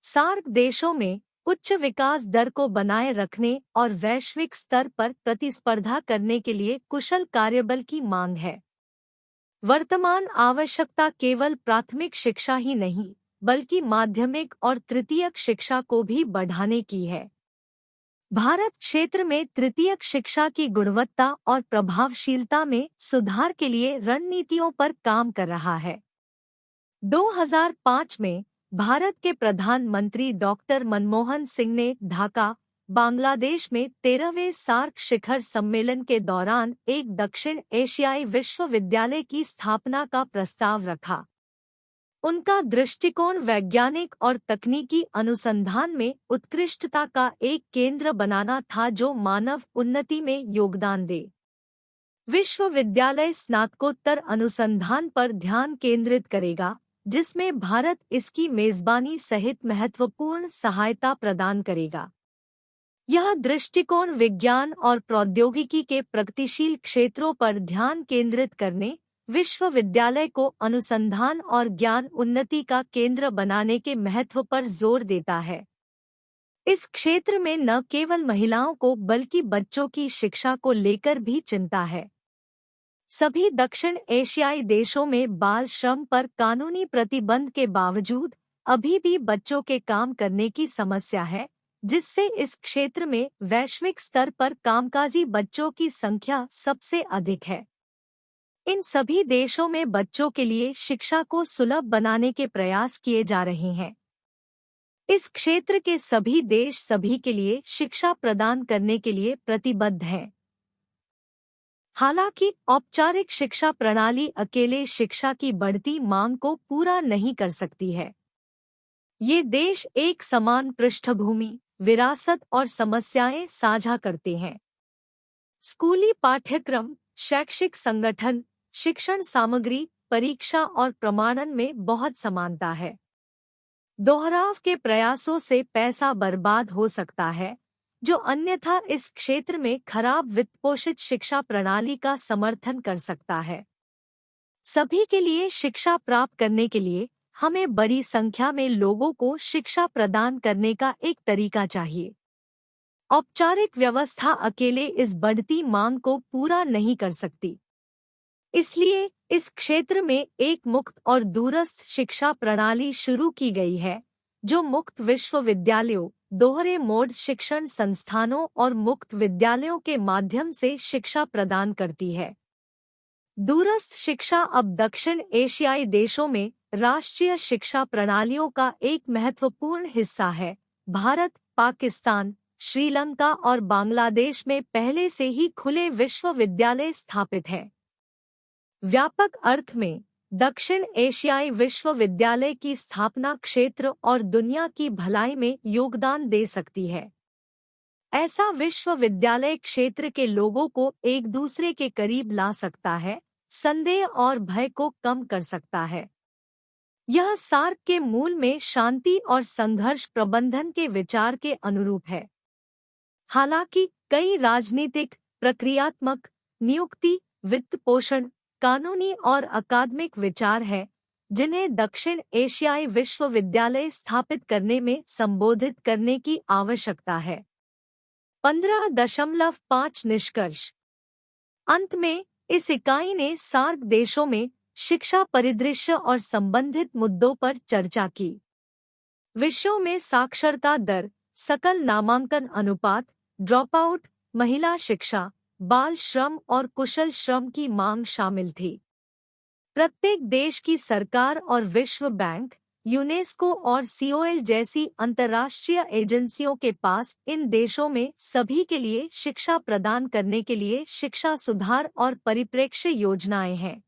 सार्क देशों में उच्च विकास दर को बनाए रखने और वैश्विक स्तर पर प्रतिस्पर्धा करने के लिए कुशल कार्यबल की मांग है। वर्तमान आवश्यकता केवल प्राथमिक शिक्षा ही नहीं, बल्कि माध्यमिक और तृतीयक शिक्षा को भी बढ़ाने की है। भारत क्षेत्र में तृतीयक शिक्षा की गुणवत्ता और प्रभावशीलता में सुधार के लिए रणनीतियों पर काम कर रहा है। 2005 में भारत के प्रधानमंत्री डॉक्टर मनमोहन सिंह ने ढाका, बांग्लादेश में 13वें सार्क शिखर सम्मेलन के दौरान एक दक्षिण एशियाई विश्वविद्यालय की स्थापना का प्रस्ताव रखा। उनका दृष्टिकोण वैज्ञानिक और तकनीकी अनुसंधान में उत्कृष्टता का एक केंद्र बनाना था, जो मानव उन्नति में योगदान दे। विश्वविद्यालय स्नातकोत्तर अनुसंधान पर ध्यान केंद्रित करेगा, जिसमें भारत इसकी मेजबानी सहित महत्वपूर्ण सहायता प्रदान करेगा। यह दृष्टिकोण विज्ञान और प्रौद्योगिकी के प्रगतिशील क्षेत्रों पर ध्यान केंद्रित करने, विश्वविद्यालय को अनुसंधान और ज्ञान उन्नति का केंद्र बनाने के महत्व पर जोर देता है। इस क्षेत्र में न केवल महिलाओं को बल्कि बच्चों की शिक्षा को लेकर भी चिंता है। सभी दक्षिण एशियाई देशों में बाल श्रम पर कानूनी प्रतिबंध के बावजूद अभी भी बच्चों के काम करने की समस्या है, जिससे इस क्षेत्र में वैश्विक स्तर पर कामकाजी बच्चों की संख्या सबसे अधिक है। इन सभी देशों में बच्चों के लिए शिक्षा को सुलभ बनाने के प्रयास किए जा रहे हैं। इस क्षेत्र के सभी देश सभी के लिए शिक्षा प्रदान करने के लिए प्रतिबद्ध हैं। हालांकि औपचारिक शिक्षा प्रणाली अकेले शिक्षा की बढ़ती मांग को पूरा नहीं कर सकती है। ये देश एक समान पृष्ठभूमि, विरासत और समस्याएं साझा करते हैं। स्कूली पाठ्यक्रम, शैक्षिक संगठन, शिक्षण सामग्री, परीक्षा और प्रमाणन में बहुत समानता है। दोहराव के प्रयासों से पैसा बर्बाद हो सकता है, जो अन्यथा इस क्षेत्र में खराब वित्तपोषित शिक्षा प्रणाली का समर्थन कर सकता है। सभी के लिए शिक्षा प्राप्त करने के लिए हमें बड़ी संख्या में लोगों को शिक्षा प्रदान करने का एक तरीका चाहिए। औपचारिक व्यवस्था अकेले इस बढ़ती मांग को पूरा नहीं कर सकती। इसलिए इस क्षेत्र में एक मुक्त और दूरस्थ शिक्षा प्रणाली शुरू की गई है, जो मुक्त विश्वविद्यालयों, दोहरे मोड शिक्षण संस्थानों और मुक्त विद्यालयों के माध्यम से शिक्षा प्रदान करती है। दूरस्थ शिक्षा अब दक्षिण एशियाई देशों में राष्ट्रीय शिक्षा प्रणालियों का एक महत्वपूर्ण हिस्सा है। भारत, पाकिस्तान, श्रीलंका और बांग्लादेश में पहले से ही खुले विश्वविद्यालय स्थापित हैं। व्यापक अर्थ में दक्षिण एशियाई विश्वविद्यालय की स्थापना क्षेत्र और दुनिया की भलाई में योगदान दे सकती है। ऐसा विश्वविद्यालय क्षेत्र के लोगों को एक दूसरे के करीब ला सकता है, संदेह और भय को कम कर सकता है। यह सार्क के मूल में शांति और संघर्ष प्रबंधन के विचार के अनुरूप है। हालांकि कई राजनीतिक, प्रक्रियात्मक, नियुक्ति, वित्त पोषण, कानूनी और अकादमिक विचार हैं, जिन्हें दक्षिण एशियाई विश्वविद्यालय स्थापित करने में संबोधित करने की आवश्यकता है। 15.5 निष्कर्ष। अंत में इस इकाई ने सार्क देशों में शिक्षा परिदृश्य और संबंधित मुद्दों पर चर्चा की। विषयों में साक्षरता दर, सकल नामांकन अनुपात, ड्रॉपआउट, महिला शिक्षा, बाल श्रम और कुशल श्रम की मांग शामिल थी। प्रत्येक देश की सरकार और विश्व बैंक, यूनेस्को और सीओएल जैसी अंतर्राष्ट्रीय एजेंसियों के पास इन देशों में सभी के लिए शिक्षा प्रदान करने के लिए शिक्षा सुधार और परिप्रेक्ष्य योजनाएं हैं।